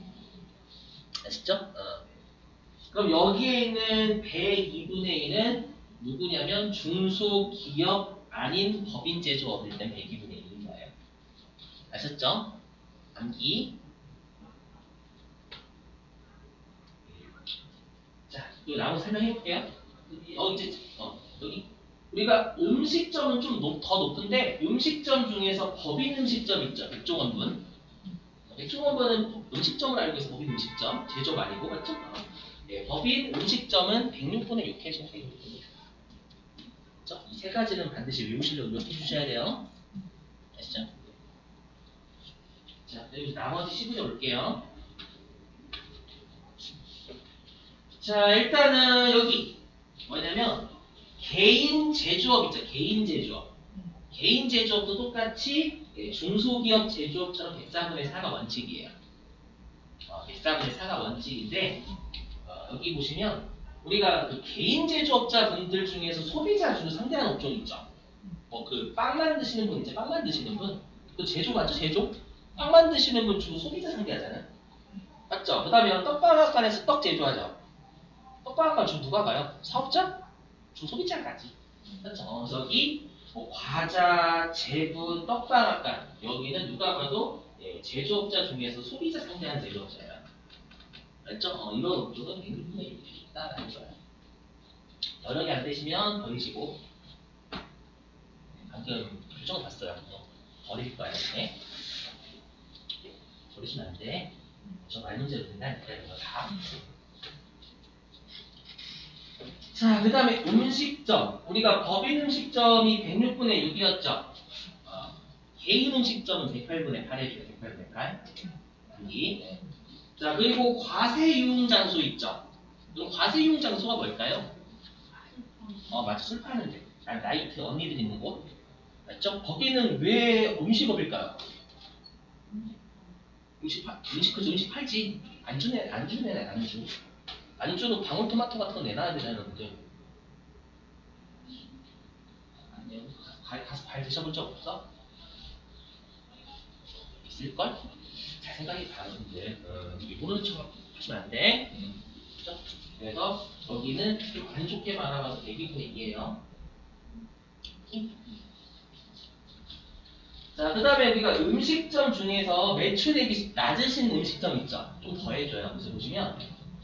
아시죠? 그럼 여기에 있는 102분의 1은 누구냐면 중소기업 아닌 법인 제조업일 땐 102분의 1인 거예요. 아셨죠? 암기. 자, 또 나머지 설명해 볼게요. 여기 우리가 음식점은 좀 더 높은데 음식점 중에서 법인 음식점 있죠. 백종원분. 백종원분은 음식점을 알고 있어. 법인 음식점. 제조업 아니고 맞죠? 법인 음식점은 106분의 6 해주면 되거든요. 이 세 가지는 반드시 외우시려고 노력해 주셔야 돼요. 아시죠? 자, 그리고 나머지 15절 볼게요. 자, 일단은 여기 뭐냐면 개인 제조업 있죠. 개인 제조업. 개인 제조업도 똑같이 중소기업 제조업처럼 104분의 4가 원칙이에요. 104분의 4가 원칙인데 여기 보시면 우리가 그 개인 제조업자 분들 중에서 소비자 주로 상대하는 업종 있죠. 그 빵 만드시는 분 있죠. 빵 만드시는 분. 그 제조 맞죠? 제조? 빵 만드시는 분 주로 소비자 상대하잖아요. 맞죠? 그 다음에 떡방앗간에서 떡 제조하죠. 떡방앗간 주로 누가 가요? 사업자? 주로 소비자가 가지. 그렇죠? 저기 과자, 제분, 떡방앗간 여기는 누가 봐도 제조업자 중에서 소비자 상대하는 제조업자예요. 맞죠? 이런 업종은 굉장히 있다라는 거예요. 여력이 안 되시면 버리시고 방금 규정을 봤어요. 버릴 거야. 네? 버리시면 안 돼. 저 말 문제로 된다니까 이거 다. 자, 그 다음에 음식점. 우리가 법인 음식점이 106분의 6이었죠. 개인 음식점은 108분의 8 해줘요. 108분의 8. 여기. 자, 그리고 과세유흥 장소 있죠. 그럼 과세유흥 장소가 뭘까요? 맞죠. 술 파는 데. 나이트 언니들 있는 곳. 맞죠? 거기는 왜 음식업일까요? 음식 팔지. 안주네, 안주. 안주도 방울토마토 같은 거 내놔야 되잖아요, 여러분들. 아니요. 가서 과일 드셔본 적 없어? 있을걸? 잘 생각해봐, 여러분들. 모르는 척 하시면 안 돼. 그죠? 그래서 여기는 안 좋게만 알아봐서 대기분의 2예요. 자, 그 다음에 우리가 음식점 중에서 매출액이 낮으신 음식점 있죠? 좀 더 해줘요. 그래서 보시면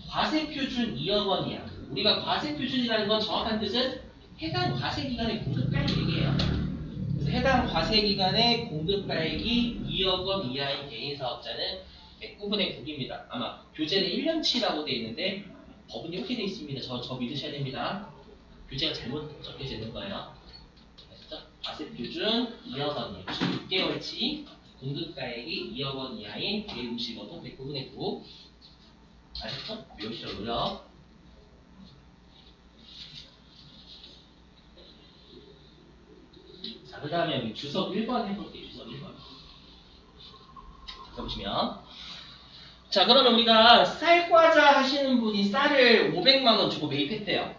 과세표준 2억 원이야. 우리가 과세표준이라는 건 정확한 뜻은 해당 과세기간의 공급가액 얘기예요. 그래서 해당 과세기간의 공급가액이 2억 원 이하인 개인사업자는 109분의 9입니다. 아마 교재는 1년치라고 되어 있는데 법은 이렇게 되어 있습니다. 저 믿으셔야 됩니다. 교재가 잘못 적혀져 있는 거예요. 과세표준 2억 원이에요. 6개월치 공급가액이 2억 원 이하인 개인음식업은 109분의 9. 아셨죠? 외우시죠, 노력. 자, 그 다음에 우리 주석 1번 해볼게요. 주석 1번. 자, 보시면. 자, 그러면 우리가 쌀과자 하시는 분이 쌀을 500만원 주고 매입했대요.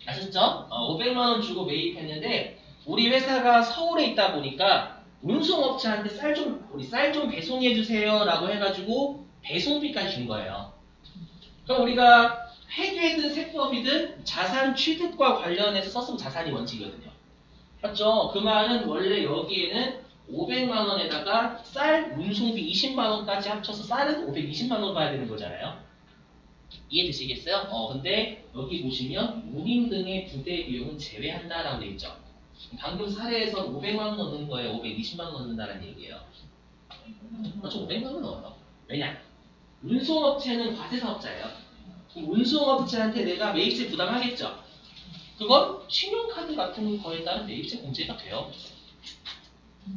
아셨죠? 500만원 주고 매입했는데, 우리 회사가 서울에 있다 보니까, 운송업체한테 우리 쌀 좀 배송해주세요. 라고 해가지고, 배송비까지 준 거예요. 그럼 우리가 회계든 세법이든 자산 취득과 관련해서 썼으면 자산이 원칙이거든요. 맞죠? 그 말은 원래 여기에는 500만 원에다가 쌀 운송비 20만 원까지 합쳐서 쌀은 520만 원 봐야 되는 거잖아요. 이해되시겠어요? 근데 여기 보시면 운임 등의 부대 비용은 제외한다라고 돼 있죠. 방금 사례에서 500만 원 넣는 거예요. 520만 원 넣는다는 얘기예요. 맞죠? 500만 원 넣어요. 왜냐? 운송업체는 과세사업자예요. 운송업체한테 내가 매입세 부담하겠죠. 그건 신용카드 같은 거에 따른 매입세 공제가 돼요.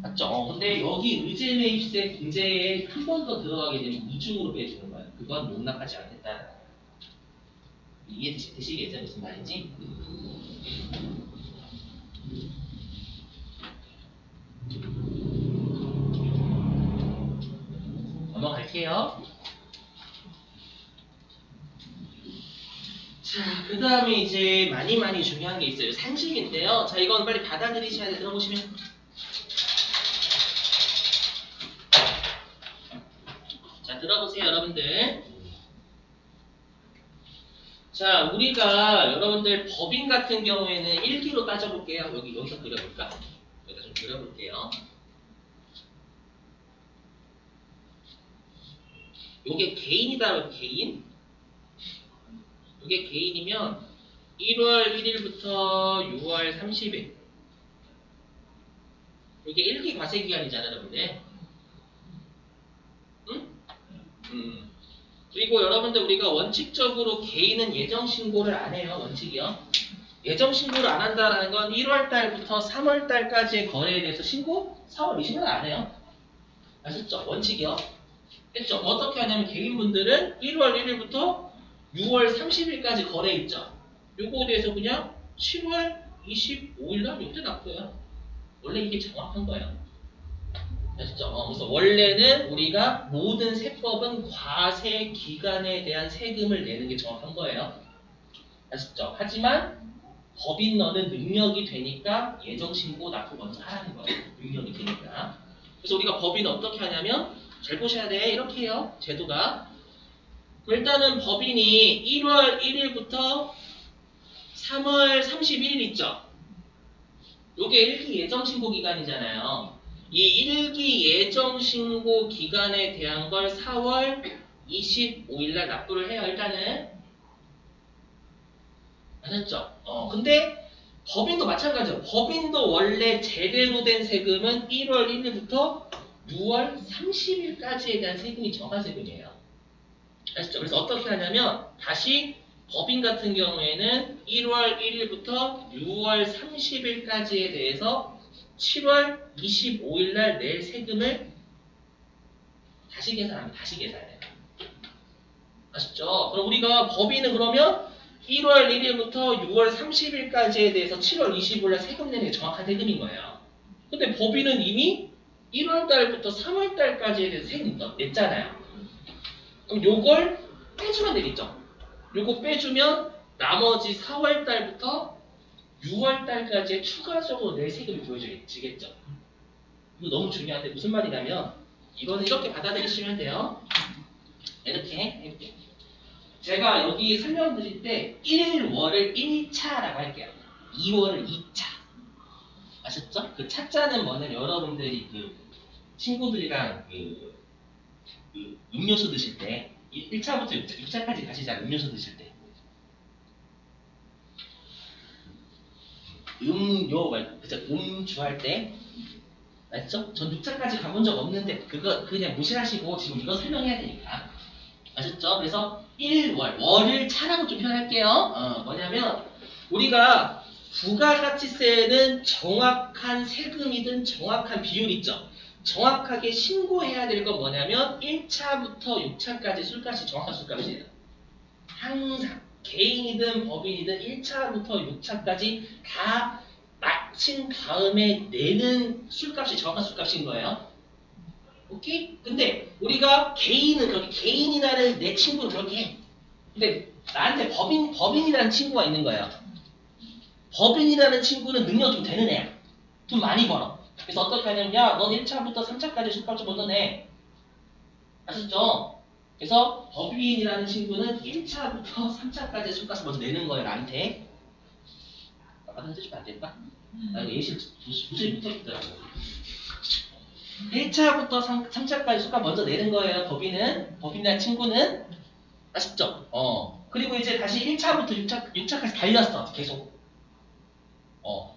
맞죠? 근데 여기 의제 매입세 공제에 한 번 더 들어가게 되면 이중으로 빼주는 거예요. 그건 용납하지 않겠다는 거예요. 이해되시겠죠? 무슨 말인지? 넘어갈게요. 자, 그 다음에 이제 많이 중요한 게 있어요. 상식인데요. 자, 이건 빨리 받아들이셔야 돼. 들어보시면. 자, 들어보세요, 여러분들. 자, 우리가 여러분들 법인 같은 경우에는 1기로 따져볼게요. 여기서 그려볼까? 여기다 좀 그려볼게요. 요게 개인이다, 개인. 요게 개인이면 1월 1일부터 6월 30일. 요게 1기 과세기간이잖아요, 여러분들. 응? 그리고 여러분들 우리가 원칙적으로 개인은 예정신고를 안 해요. 원칙이요. 예정신고를 안 한다는 건 1월 달부터 3월 달까지의 거래에 대해서 신고 4월 20일 안 해요. 아셨죠? 원칙이요. 했죠? 어떻게 하냐면 개인분들은 1월 1일부터 6월 30일까지 거래 있죠? 요거에 대해서 그냥 7월 25일날 요때 납부해요. 원래 이게 정확한 거예요. 아시죠? 그래서 원래는 우리가 모든 세법은 과세 기간에 대한 세금을 내는 게 정확한 거예요. 아시죠? 하지만 법인너는 능력이 되니까 예정신고 납부 먼저 하라는 거예요. 능력이 되니까. 그래서 우리가 법인 어떻게 하냐면 잘 보셔야 돼. 이렇게 해요. 제도가. 일단은 법인이 1월 1일부터 3월 31일 있죠? 요게 1기 예정신고 기간이잖아요. 이 1기 예정신고 기간에 대한 걸 4월 25일날 납부를 해요. 일단은. 아셨죠? 근데 법인도 마찬가지예요. 법인도 원래 제대로 된 세금은 1월 1일부터 6월 30일까지에 대한 세금이 정한 세금이에요. 아시죠? 그래서 어떻게 하냐면 다시 법인 같은 경우에는 1월 1일부터 6월 30일까지에 대해서 7월 25일 날 낼 세금을 다시 계산합니다. 다시 계산해요. 아셨죠? 그럼 우리가 법인은 그러면 1월 1일부터 6월 30일까지에 대해서 7월 25일 날 세금 내는 게 정확한 세금인 거예요. 근데 법인은 이미 1월 달부터 3월 달까지에 대해서 세금 냈잖아요. 그럼 요걸 빼주면 되겠죠? 요거 빼주면 나머지 4월 달부터 6월 달까지의 추가적으로 낼 세금이 보여지겠죠? 이거 너무 중요한데 무슨 말이냐면 이거는 이렇게 받아들이시면 돼요. 이렇게 해볼게요. 제가 여기 설명드릴 때 1월을 1차라고 할게요. 2월을 2차. 아셨죠? 그 차자는 뭐냐면 여러분들이 그 친구들이랑 그 음료수 드실 때 1차부터 6차까지 가시잖아요. 음료수 드실 때. 그죠? 음주할 때. 맞죠? 전 6차까지 가본 적 없는데 그거 그냥 무시하시고 지금 이거 설명해야 되니까. 아셨죠? 그래서 1월, 월을 차라고 좀 표현할게요. 뭐냐면 우리가 부가가치세는 정확한 세금이든 정확한 비율 있죠? 정확하게 신고해야 될 건 뭐냐면 1차부터 6차까지 술값이 정확한 술값이에요. 항상 개인이든 법인이든 1차부터 6차까지 다 마친 다음에 내는 술값이 정확한 술값인 거예요. 오케이? 근데 우리가 개인은 그렇게 개인이라는 내 친구는 그렇게 해. 근데 나한테 법인이라는 친구가 있는 거예요. 법인이라는 친구는 능력 좀 되는 애야. 돈 많이 벌어. 그래서 어떻게 하냐면 야, 넌 1차부터 3차까지 술값 좀 먼저 내. 아셨죠? 그래서 법인이라는 친구는 1차부터 3차까지 술값을 먼저 내는 거예요, 나한테. 받아주시면 안 될까? 나 이거 예시 도저히 못하겠더라고. 1차부터 3차까지 술값 먼저 내는 거예요, 법인이라는 친구는. 아쉽죠? 그리고 이제 다시 1차부터 6차까지 달렸어, 계속.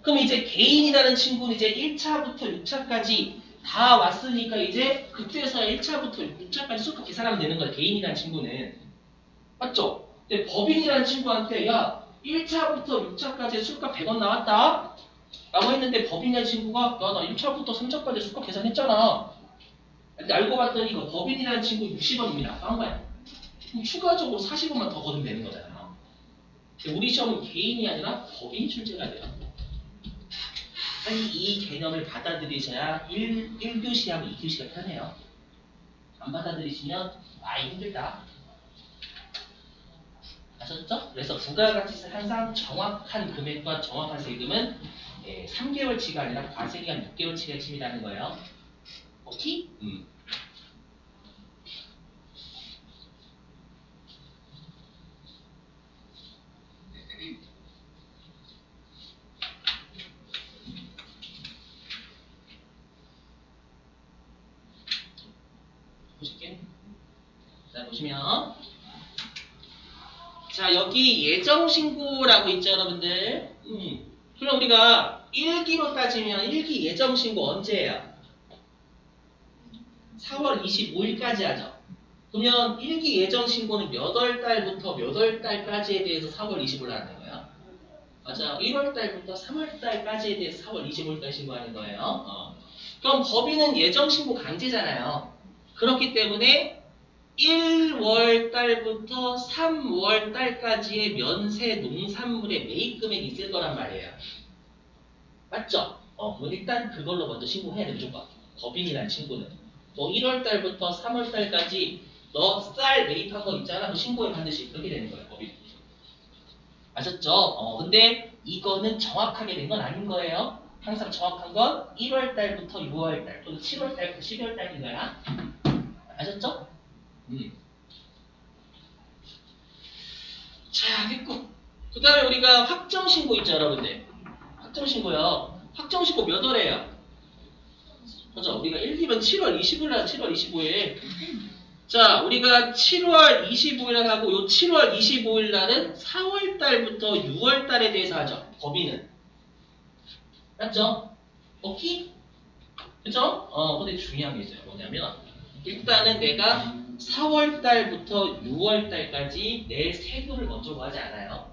그럼 이제 개인이라는 친구는 이제 1차부터 6차까지 다 왔으니까 이제 그때서 1차부터 6차까지 술값 계산하면 되는 거야, 개인이라는 친구는. 맞죠? 근데 법인이라는 친구한테 야 1차부터 6차까지 술값 100원 나왔다 라고 했는데 법인이라는 친구가 야 나 1차부터 3차까지 술값 계산했잖아. 근데 알고 봤더니 그 법인이라는 친구 60원입니다. 한 거야. 그럼 추가적으로 40원만 더 거두면 되는 거잖아. 근데 우리 시험은 개인이 아니라 법인 출제가 돼요. 아니 이 개념을 받아들이셔야 1교시하고 2교시가 편해요. 안 받아들이시면 많이 힘들다. 아셨죠? 그래서 부가가치세 항상 정확한 금액과 정확한 세금은 3개월치가 아니라 과세기간 6개월치가 핵심이라는 거예요. 오케이? 보실게. 자, 보시면 자, 여기 예정신고라고 있죠, 여러분들? 그럼 우리가 1기로 따지면 1기 예정신고 언제예요? 4월 25일까지 하죠. 그러면 1기 예정신고는 몇 월 달부터 몇 월 달까지에 대해서 4월 25일 하는 거예요? 맞아. 1월 달부터 3월 달까지에 대해서 4월 25일까지 신고하는 거예요. 그럼 법인은 예정신고 강제잖아요. 그렇기 때문에 1월 달부터 3월 달까지의 면세 농산물의 매입 금액이 있을 거란 말이에요. 맞죠? 그럼 일단 그걸로 먼저 신고해야 돼, 무조건. 법인이란 친구는. 또 1월 달부터 3월 달까지 너 쌀 매입한 거 있잖아. 그 신고해 반드시. 그렇게 되는 거예요, 법인. 아셨죠? 근데 이거는 정확하게 된 건 아닌 거예요. 항상 정확한 건 1월 달부터 6월 달 또는 7월 달부터 12월 달인 거야. 아셨죠? 자, 됐고. 그 다음에 우리가 확정신고 있죠, 여러분들. 확정신고요. 확정신고 몇 월에요? 그죠? 우리가 1기면 7월 20일 날 7월 25일. 자, 우리가 7월 25일 날 하고 요 7월 25일 날은 4월 달부터 6월 달에 대해서 하죠. 법인은. 맞죠? 오케이? 그죠? 근데 중요한 게 있어요. 뭐냐면 일단은 내가 4월 달부터 6월 달까지 내 세금을 먼저 구하지 않아요.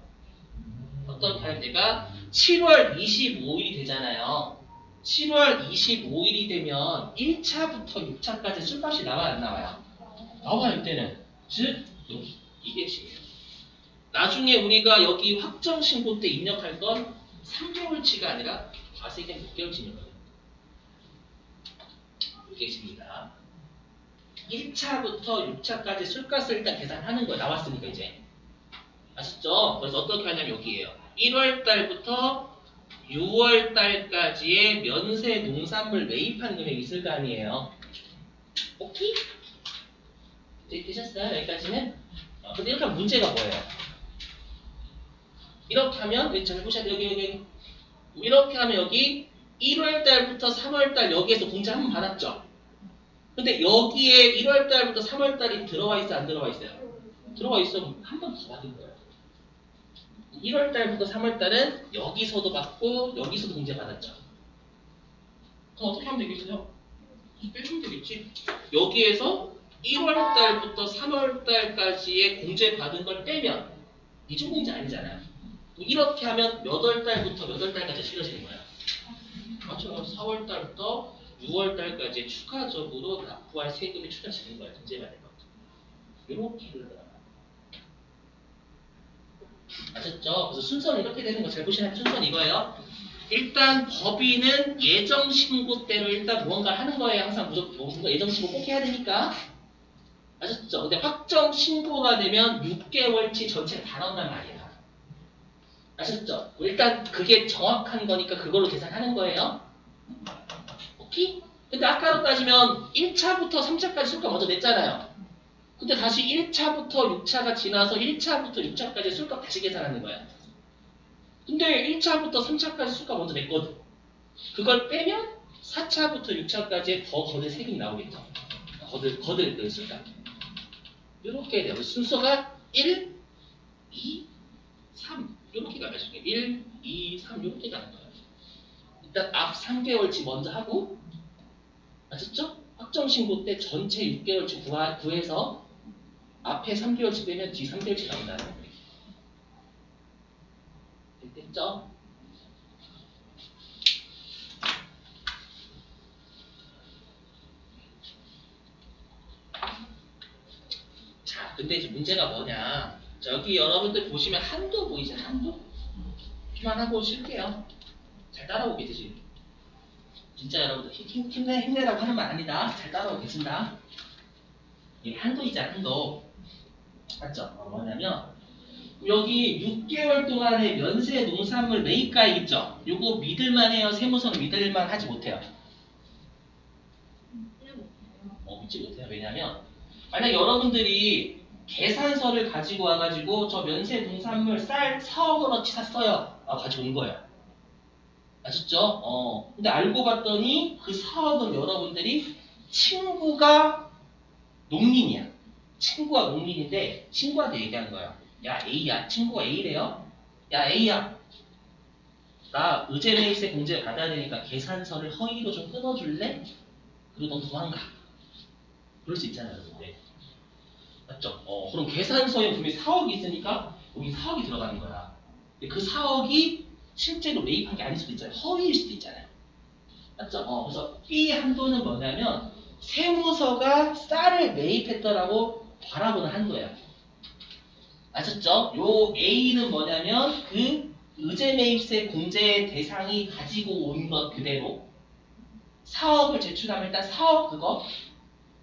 어떤 타입 내가 7월 25일이 되잖아요. 7월 25일이 되면 1차부터 6차까지 술값이 나와요, 안 나와요? 나와요, 이때는. 즉, 여기, 이게 지금이에요. 나중에 우리가 여기 확정신고 때 입력할 건 3개월치가 아니라 과세기간 6개월치 입력해요. 이게 지금입니다. 1차부터 6차까지 술값을 일단 계산하는 거예요. 나왔으니까 이제. 아셨죠? 그래서 어떻게 하냐면 여기에요. 1월 달부터 6월 달까지의 면세 농산물 매입한 금액이 있을 거 아니에요. 오케이? 이제 되셨어요? 여기까지는? 근데 이렇게 하면 문제가 뭐예요? 이렇게 하면 잘 보셔야 돼요. 여기. 이렇게 하면 여기 1월 달부터 3월 달 여기에서 공제 한 번 받았죠? 근데 여기에 1월 달부터 3월 달이 들어와 있어, 안 들어와 있어요? 들어와 있으면 한 번 더 받은 거예요. 1월 달부터 3월 달은 여기서도 받고 여기서도 공제 받았죠. 그럼 어떻게 하면 되겠어요? 빼주면 되겠지. 여기에서 1월 달부터 3월 달까지의 공제 받은 걸 빼면 이중 공제 아니잖아요. 이렇게 하면 몇 월 달부터 몇 월 달까지 실어지는 거야. 맞죠? 4월 달부터 6월 달까지 추가적으로 납부할 세금이 추가지는 거야. 공제 받은 것. 이렇게 흘러나가요. 아셨죠? 그래서 순서는 이렇게 되는 거 잘 보시면 순서는 이거예요. 일단 법인은 예정 신고 때로 일단 무언가를 하는 거예요. 항상 무조건 뭔가 예정 신고 꼭 해야 되니까. 아셨죠? 근데 확정 신고가 되면 6개월치 전체가 다 나온단 말이야. 아셨죠? 일단 그게 정확한 거니까 그걸로 계산하는 거예요. 오케이? 근데 아까로 따지면 1차부터 3차까지 술가 먼저 냈잖아요. 근데 다시 1차부터 6차가 지나서 1차부터 6차까지 술값 다시 계산하는 거야. 근데 1차부터 3차까지 술값 먼저 냈거든. 그걸 빼면 4차부터 6차까지의 더 거들 세금이 나오겠죠. 거들 그 술값. 이렇게 돼요. 순서가 1, 2, 3 이렇게 가가지고 1, 2, 3 이렇게 가는 거예요. 일단 앞 3개월치 먼저 하고 아셨죠? 확정신고 때 전체 6개월치 구해서 앞에 3개월치 빼면 뒤 3개월치 나온다는 거예요. 됐죠? 자, 근데 이제 문제가 뭐냐? 자, 여기 여러분들 보시면 한도 보이잖아요, 한도? 그만하고 쉴게요. 잘 따라오고 계시지? 진짜 여러분들 힘내라고 하는 말 아니다. 잘 따라오고 계신다. 이게 한도이자 한도. 맞죠? 뭐냐면 여기 6개월 동안의 면세 농산물 매입가액 있죠? 요거 믿을만 해요? 세무서는 믿을만 하지 못해요? 믿지 못해요. 왜냐면 만약 여러분들이 계산서를 가지고 와가지고 저 면세 농산물 쌀 4억원어치 샀어요. 가지고 온 거예요. 아셨죠? 근데 알고 봤더니 그 4억은 여러분들이 친구가 농민이야. 친구가 농민인데 친구한테 얘기한 거야. 야 A야. 친구가 A래요. 야 A야. 나 의제매입세 공제 받아야 되니까 계산서를 허위로 좀 끊어줄래? 그리고 넌 도망가. 그럴 수 있잖아요. 근데. 맞죠? 그럼 계산서에 분명히 4억이 있으니까 여기 4억이 들어가는 거야. 근데 그 4억이 실제로 매입한 게 아닐 수도 있잖아요. 허위일 수도 있잖아요. 맞죠? 그래서 B 한도는 뭐냐면 세무서가 쌀을 매입했더라고 바라보는 한도예요. 아셨죠? 요 A는 뭐냐면 그 의제매입세 공제 대상이 가지고 온 것 그대로 4억을 제출하면 일단 4억 그거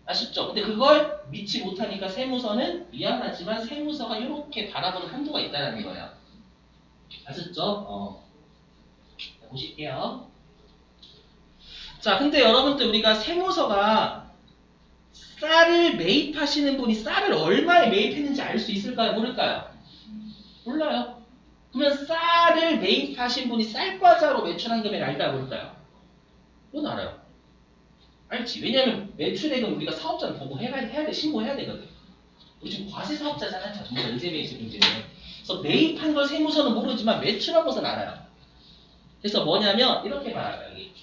아셨죠? 근데 그걸 믿지 못하니까 세무서는 미안하지만 세무서가 이렇게 바라보는 한도가 있다는 거예요. 아셨죠? 보실게요. 자, 근데 여러분들 우리가 세무서가 쌀을 매입하시는 분이 쌀을 얼마에 매입했는지 알 수 있을까요? 모를까요? 몰라요. 그러면 쌀을 매입하신 분이 쌀과자로 매출한 금액을 알까요? 모를까요? 그건 알아요. 알지. 왜냐하면 매출액은 우리가 사업자를 보고 해야 돼. 신고해야 되거든. 우리 지금 과세 사업자잖아요. 전부 다 의제매입세 문제는. 그래서 매입한 걸 세무서는 모르지만 매출한 것은 알아요. 그래서 뭐냐면 이렇게 말해요. 여기.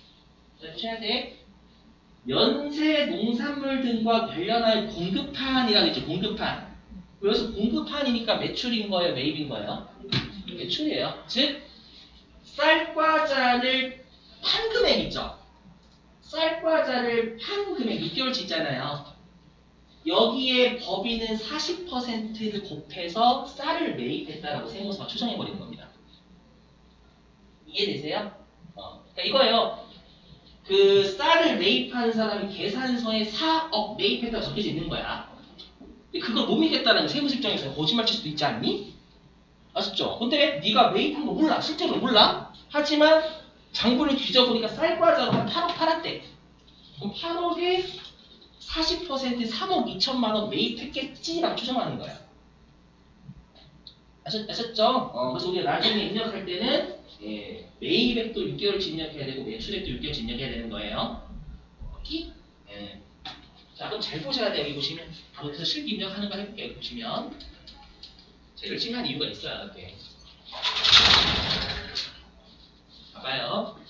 해야 돼. 면세 농산물 등과 관련한 공급판이라고 있죠. 공급판. 여기서 공급판이니까 매출인 거예요? 매입인 거예요? 매출이에요. 즉 쌀과자를 판 금액 있죠. 쌀과자를 판 금액 6개월치 있잖아요. 여기에 법인은 40%를 곱해서 쌀을 매입했다라고 세무서가 추정해버리는 겁니다. 이해되세요? 그러니까 이거예요. 그 쌀을 매입한 사람이 계산서에 4억 매입했다고 적혀져 있는 거야. 근데 그걸 못 믿겠다는 세무서 입장에서 거짓말 칠 수도 있지 않니? 아셨죠? 근데 네가 매입한 거 몰라. 실제로 몰라. 하지만 장부를 뒤져보니까 쌀과자로 한 8억 팔았대. 그럼 8억에 40% 3억 2천만 원 매입했겠지라고 추정하는 거야. 아셨죠? 그래서 우리가 나중에 입력할 때는 매입액도 6개월치 입력해야 되고 매출액도 6개월치 입력해야 되는 거예요. 오케이? 자, 그럼 잘 보셔야 돼요. 여기 보시면 바로 그래서 실기 입력하는 거 해볼게요. 여기 보시면 제가 열심히 한 이유가 있어요. 이렇게. 봐봐요.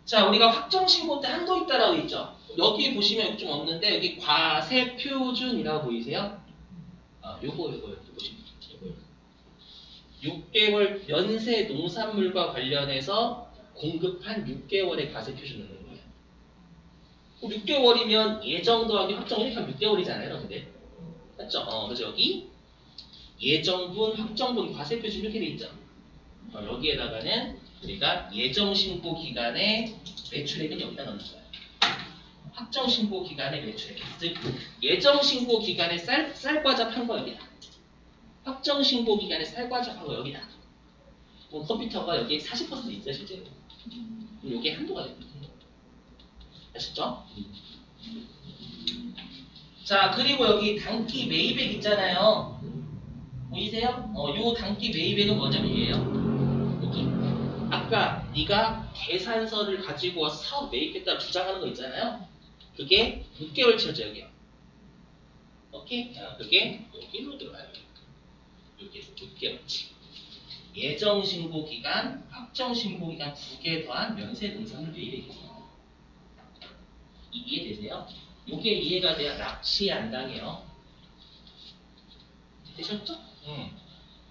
자, 우리가 확정신고 때 한도 있다라고 있죠. 여기 보시면 좀 없는데 여기 과세 표준이라고 보이세요? 요거 보시면 6개월 면세 농산물과 관련해서 공급한 6개월의 과세 표준 넣는 거예요. 6개월이면 예정 더하기 확정 1회 6개월이잖아요, 여러분들. 맞죠? 그래서 여기 예정분, 확정분, 과세표시 이렇게 돼 있죠. 여기에다가는 우리가 예정신고 기간의 매출액은 여기다 넣는 거예요. 확정신고 기간의 매출액. 즉 예정신고 기간에 쌀과자 판 거 여기다. 확정신고 기간에 쌀과자 판 거 여기다. 그럼 컴퓨터가 여기에 40% 있어요 실제로. 그럼 이게 한도가 되거든요. 아셨죠? 자, 그리고 여기 단기 매입액 있잖아요. 보이세요? 요 단기 매입액은 뭐냐면 얘예요. 여기. 아까 네가 계산서를 가지고 와서 사업 매입했다고 주장하는 거 있잖아요. 그게 6개월치였죠, 여기요. 오케이? 자, 그게 여기로 들어가요. 여기 6개월치. 예정신고기간, 확정신고기간 2개 더한 면세등산물 매입액입니다. 이해되세요? 이게 이해가 돼야 납치 안 당해요. 되셨죠?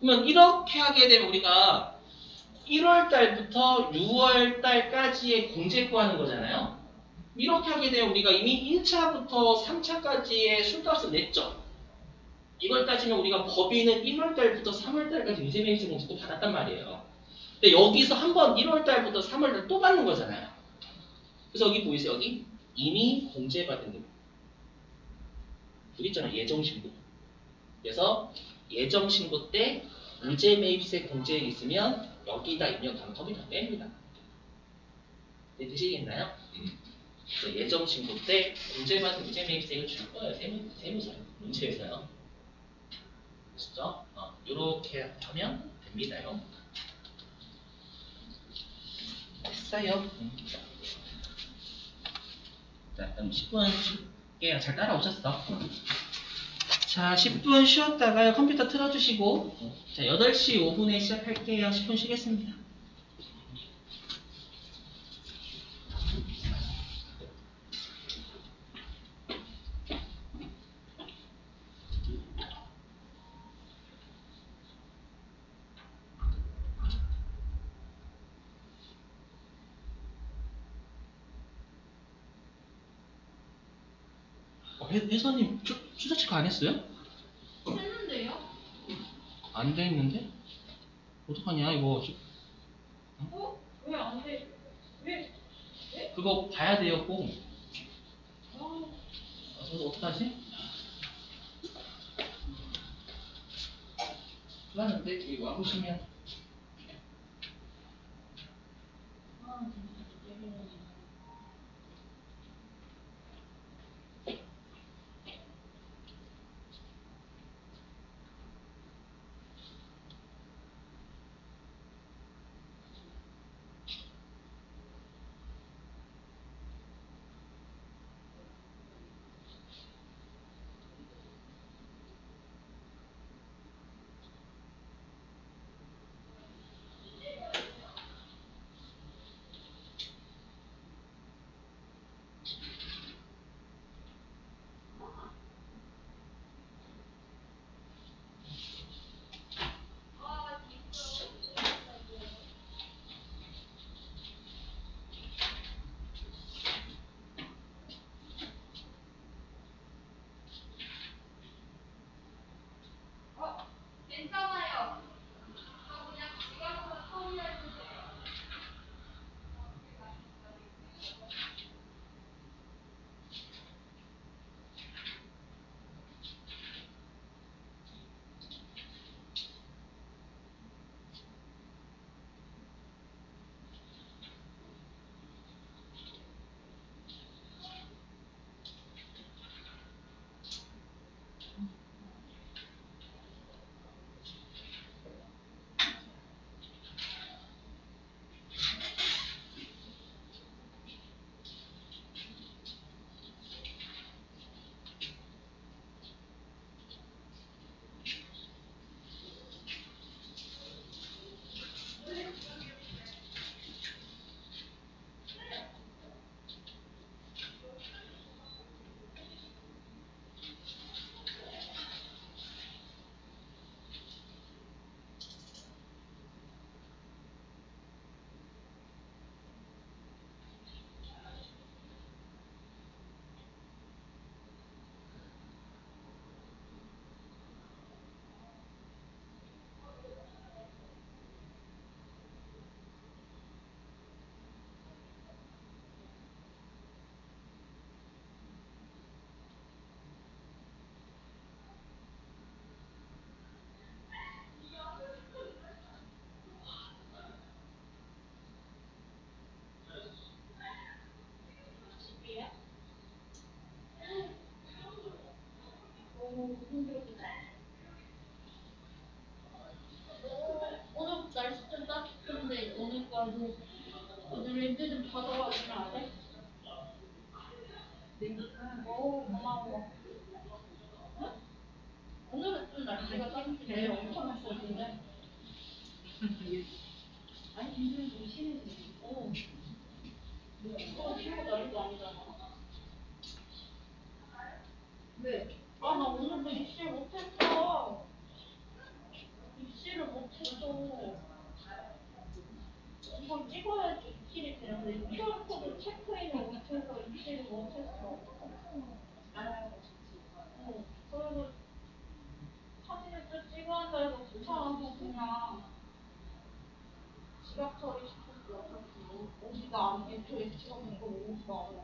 그러면 이렇게 하게 되면 우리가 1월 달부터 6월 달까지의 공제 구하는 거잖아요. 이렇게 하게 되면 우리가 이미 1차부터 3차까지의 술값을 냈죠. 이걸 따지면 우리가 법인은 1월 달부터 3월 달까지 유세매입세 공제도 받았단 말이에요. 근데 여기서 한번 1월 달부터 3월 달 또 받는 거잖아요. 그래서 여기 보이세요? 여기 이미 공제받은 금. 여기 있잖아요. 예정신고. 그래서 예정신고 때 유제매입세 공제액 있으면 여기다 입력하면 컴퓨터 뺍니다. 네, 되시겠나요? 예정신고 때 공제받은 유제매입세를 줄 거예요. 세무서요. 문체에서요. 아시죠? 이렇게 하면 됩니다요. 됐어요. 자, 그럼 10분 쉴게요. 잘 따라오셨어? 자, 10분 쉬었다가 컴퓨터 틀어주시고 자, 8시 5분에 시작할게요. 10분 쉬겠습니다. 회사님 투자 체크 안 했어요? 했는데요? 안 돼 있는데? 어떡하냐 이거. 왜 안 돼? 왜? 그거 봐야 돼요 꼭. 아, 그래서 어떡하지? 불안한데 여기 와보시면 진짜 예민하네. 오늘 날씨 좀 따뜻한데 오늘까지 오늘 렌즈 좀 받아와주면 안 돼? 오 고마워. 응? 오늘은 좀 날씨가 따뜻해. 내일 엄청 맛있었는데. 아니 굉장히 좀 심해지. 오. 그거 쉬고 난리도 아니잖아. 왜? 아 나 오늘도 입실 못했어. 입실을 못했어. 이걸 찍어야지 입실이 되는데 QR코드 체크인을 못해서 입실을 못했어. 어, 그래서 사진을 또 찍어야 한다 해서 귀찮아서 그냥 지갑 처리시켰어. 어디다 안 빈토에 찍어놓은 거 모르겠어.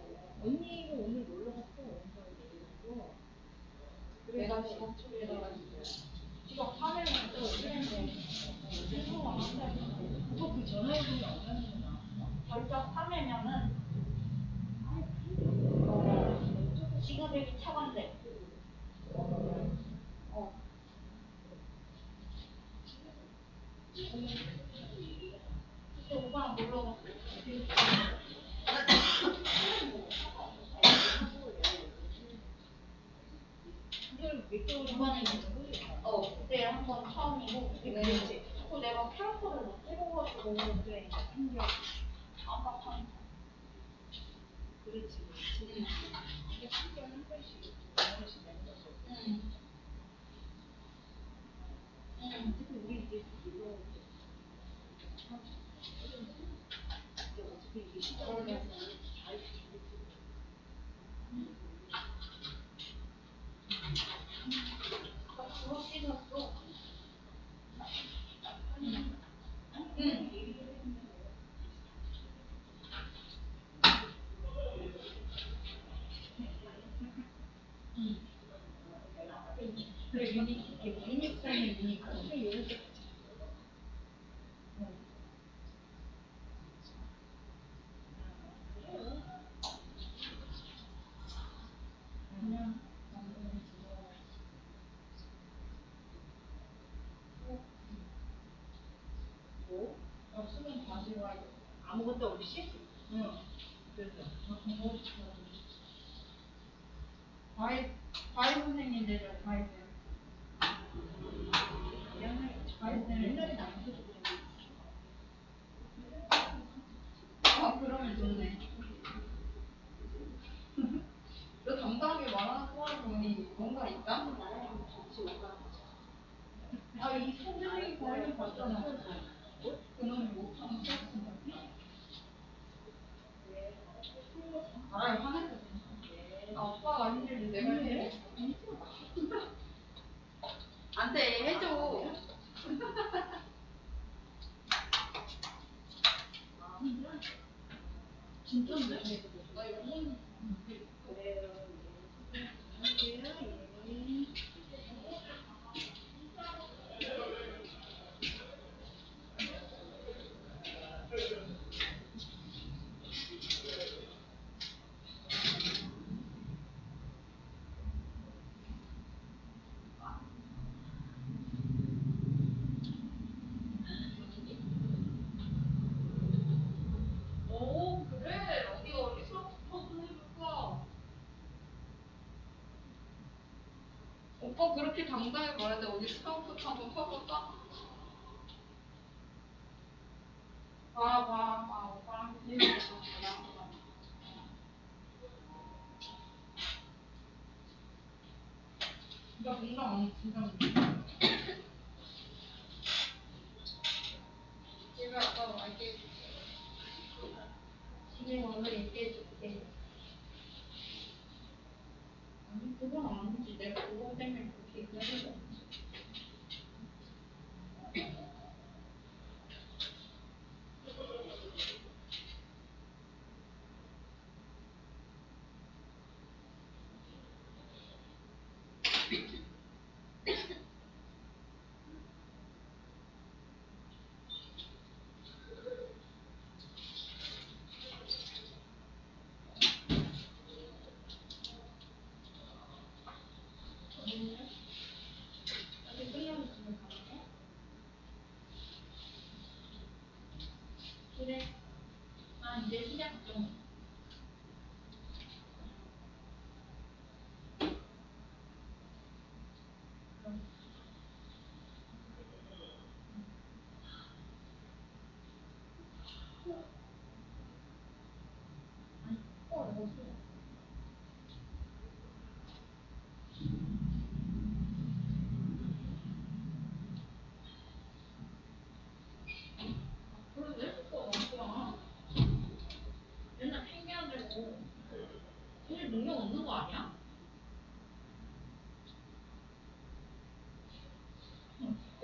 언니가 오늘 놀러 갔어. 내가 지갑 처리해가지고 지갑 3일만 또 실행돼. 신고가 안 돼. 그거 그 전화해보면 안 하는구나. 결적 3회면은 지급액이 차관돼. 어. 그때 오빠랑 놀러 갔어. 이걸 몇 개월 이번에 그때 한 번 처음이고 그랬지. 그 내가 캐릭터를 못 찍어가지고 그래. 깜빡하니까. 그렇지. 이게 10개월 한 번씩, 한 번씩 내는 거죠. 응. 어차피 우리 이제 이거 어차피 이게 시작을 해서 잘 나 그거 씻었어. 응. 그래 유니콘이 유니콘. 이렇게 그냥 뭐? 수능 다시 와야 돼. 아무것도 없이? 응. 그래서 과외 선생님들 과외 쌤. 과외 쌤 옛날에 나한테 아 그러면 좋네. 너 담당하게 말하는 소리 보니 뭔가 있다? 아이 선생님이 과외를 받잖아. 그놈이 못하는 수업인가? 아 화냈어. 아빠가 힘들지 내가 해. 안돼 해줘. 진짜인데? 나 이거 한 오 그래 어디 어디서부터 해볼까? 오빠 그렇게 당당히 말하는데 어디 스카우트부터 한번 쳐볼까? 봐 오빠랑 비교해서 나랑 나 농담 안 진짜 집에 아빠가 말게 해줄게. 집에 오늘 얘기해줄게. 아니 그건 아니지 내가 그거 때문에 그렇게 얘기하는 거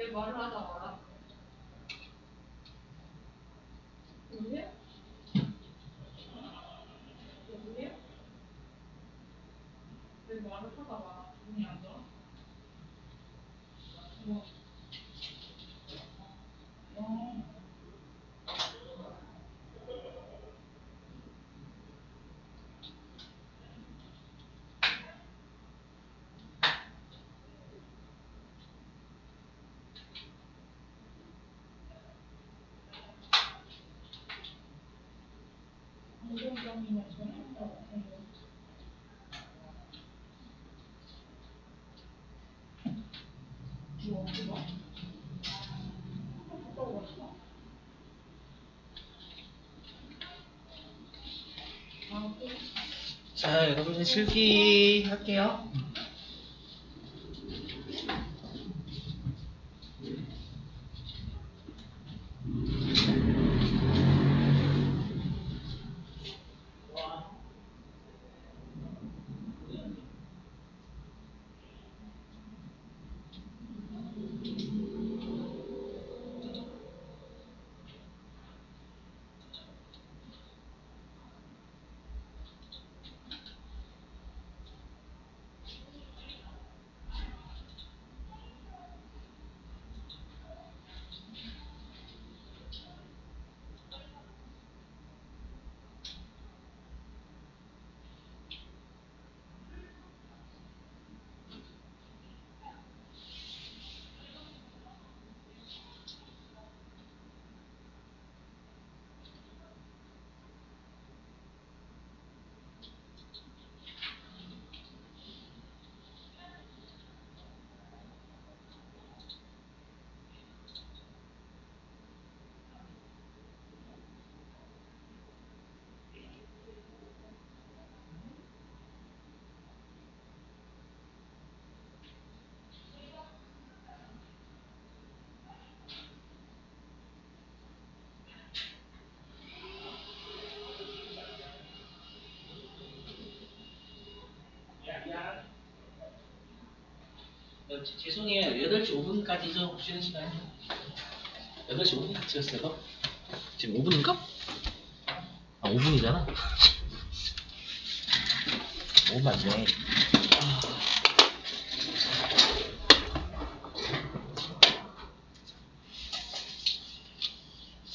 내 말을 하다 말아. 여보세요? 여보세요? 내 말을 하다 말아. 기분이 안 좋아? 뭐? 어. 공동점이면 전화한다고 해요. 뭐? 뭐? 또 왔어? 아, 또? 자, 여러분 실기 할게요. 죄송해요. 8시 5분까지죠. 쉬는 시간이요. 8시 5분까지였어요. 지금 5분인가? 아, 5분이잖아. 5분 맞네.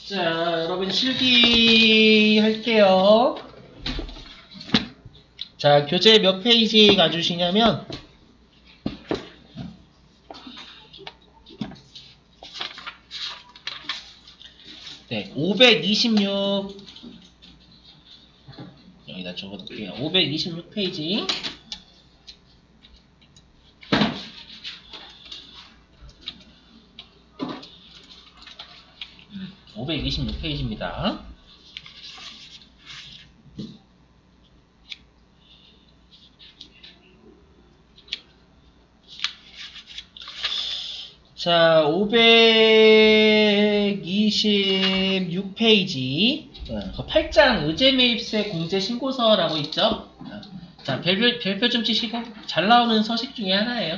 자, 여러분 실기 할게요. 자, 교재 몇 페이지 가주시냐면 네, 526 여기다 적어둘게요. 526페이지 526페이지입니다. 자, 526페이지 8장 의제매입세 공제신고서라고 있죠. 자, 별표 좀 치시고 잘 나오는 서식 중에 하나예요.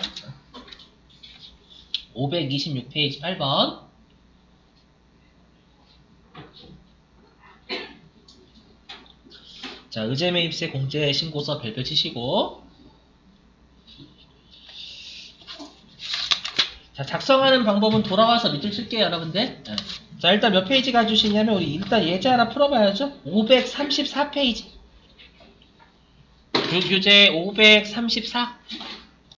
526페이지 8번. 자, 의제매입세 공제신고서 별표 치시고 자, 작성하는 방법은 돌아와서 밑줄 칠게요, 여러분들. 자, 일단 몇 페이지 가주시냐면 우리 일단 예제 하나 풀어봐야죠. 534페이지. 교재 534.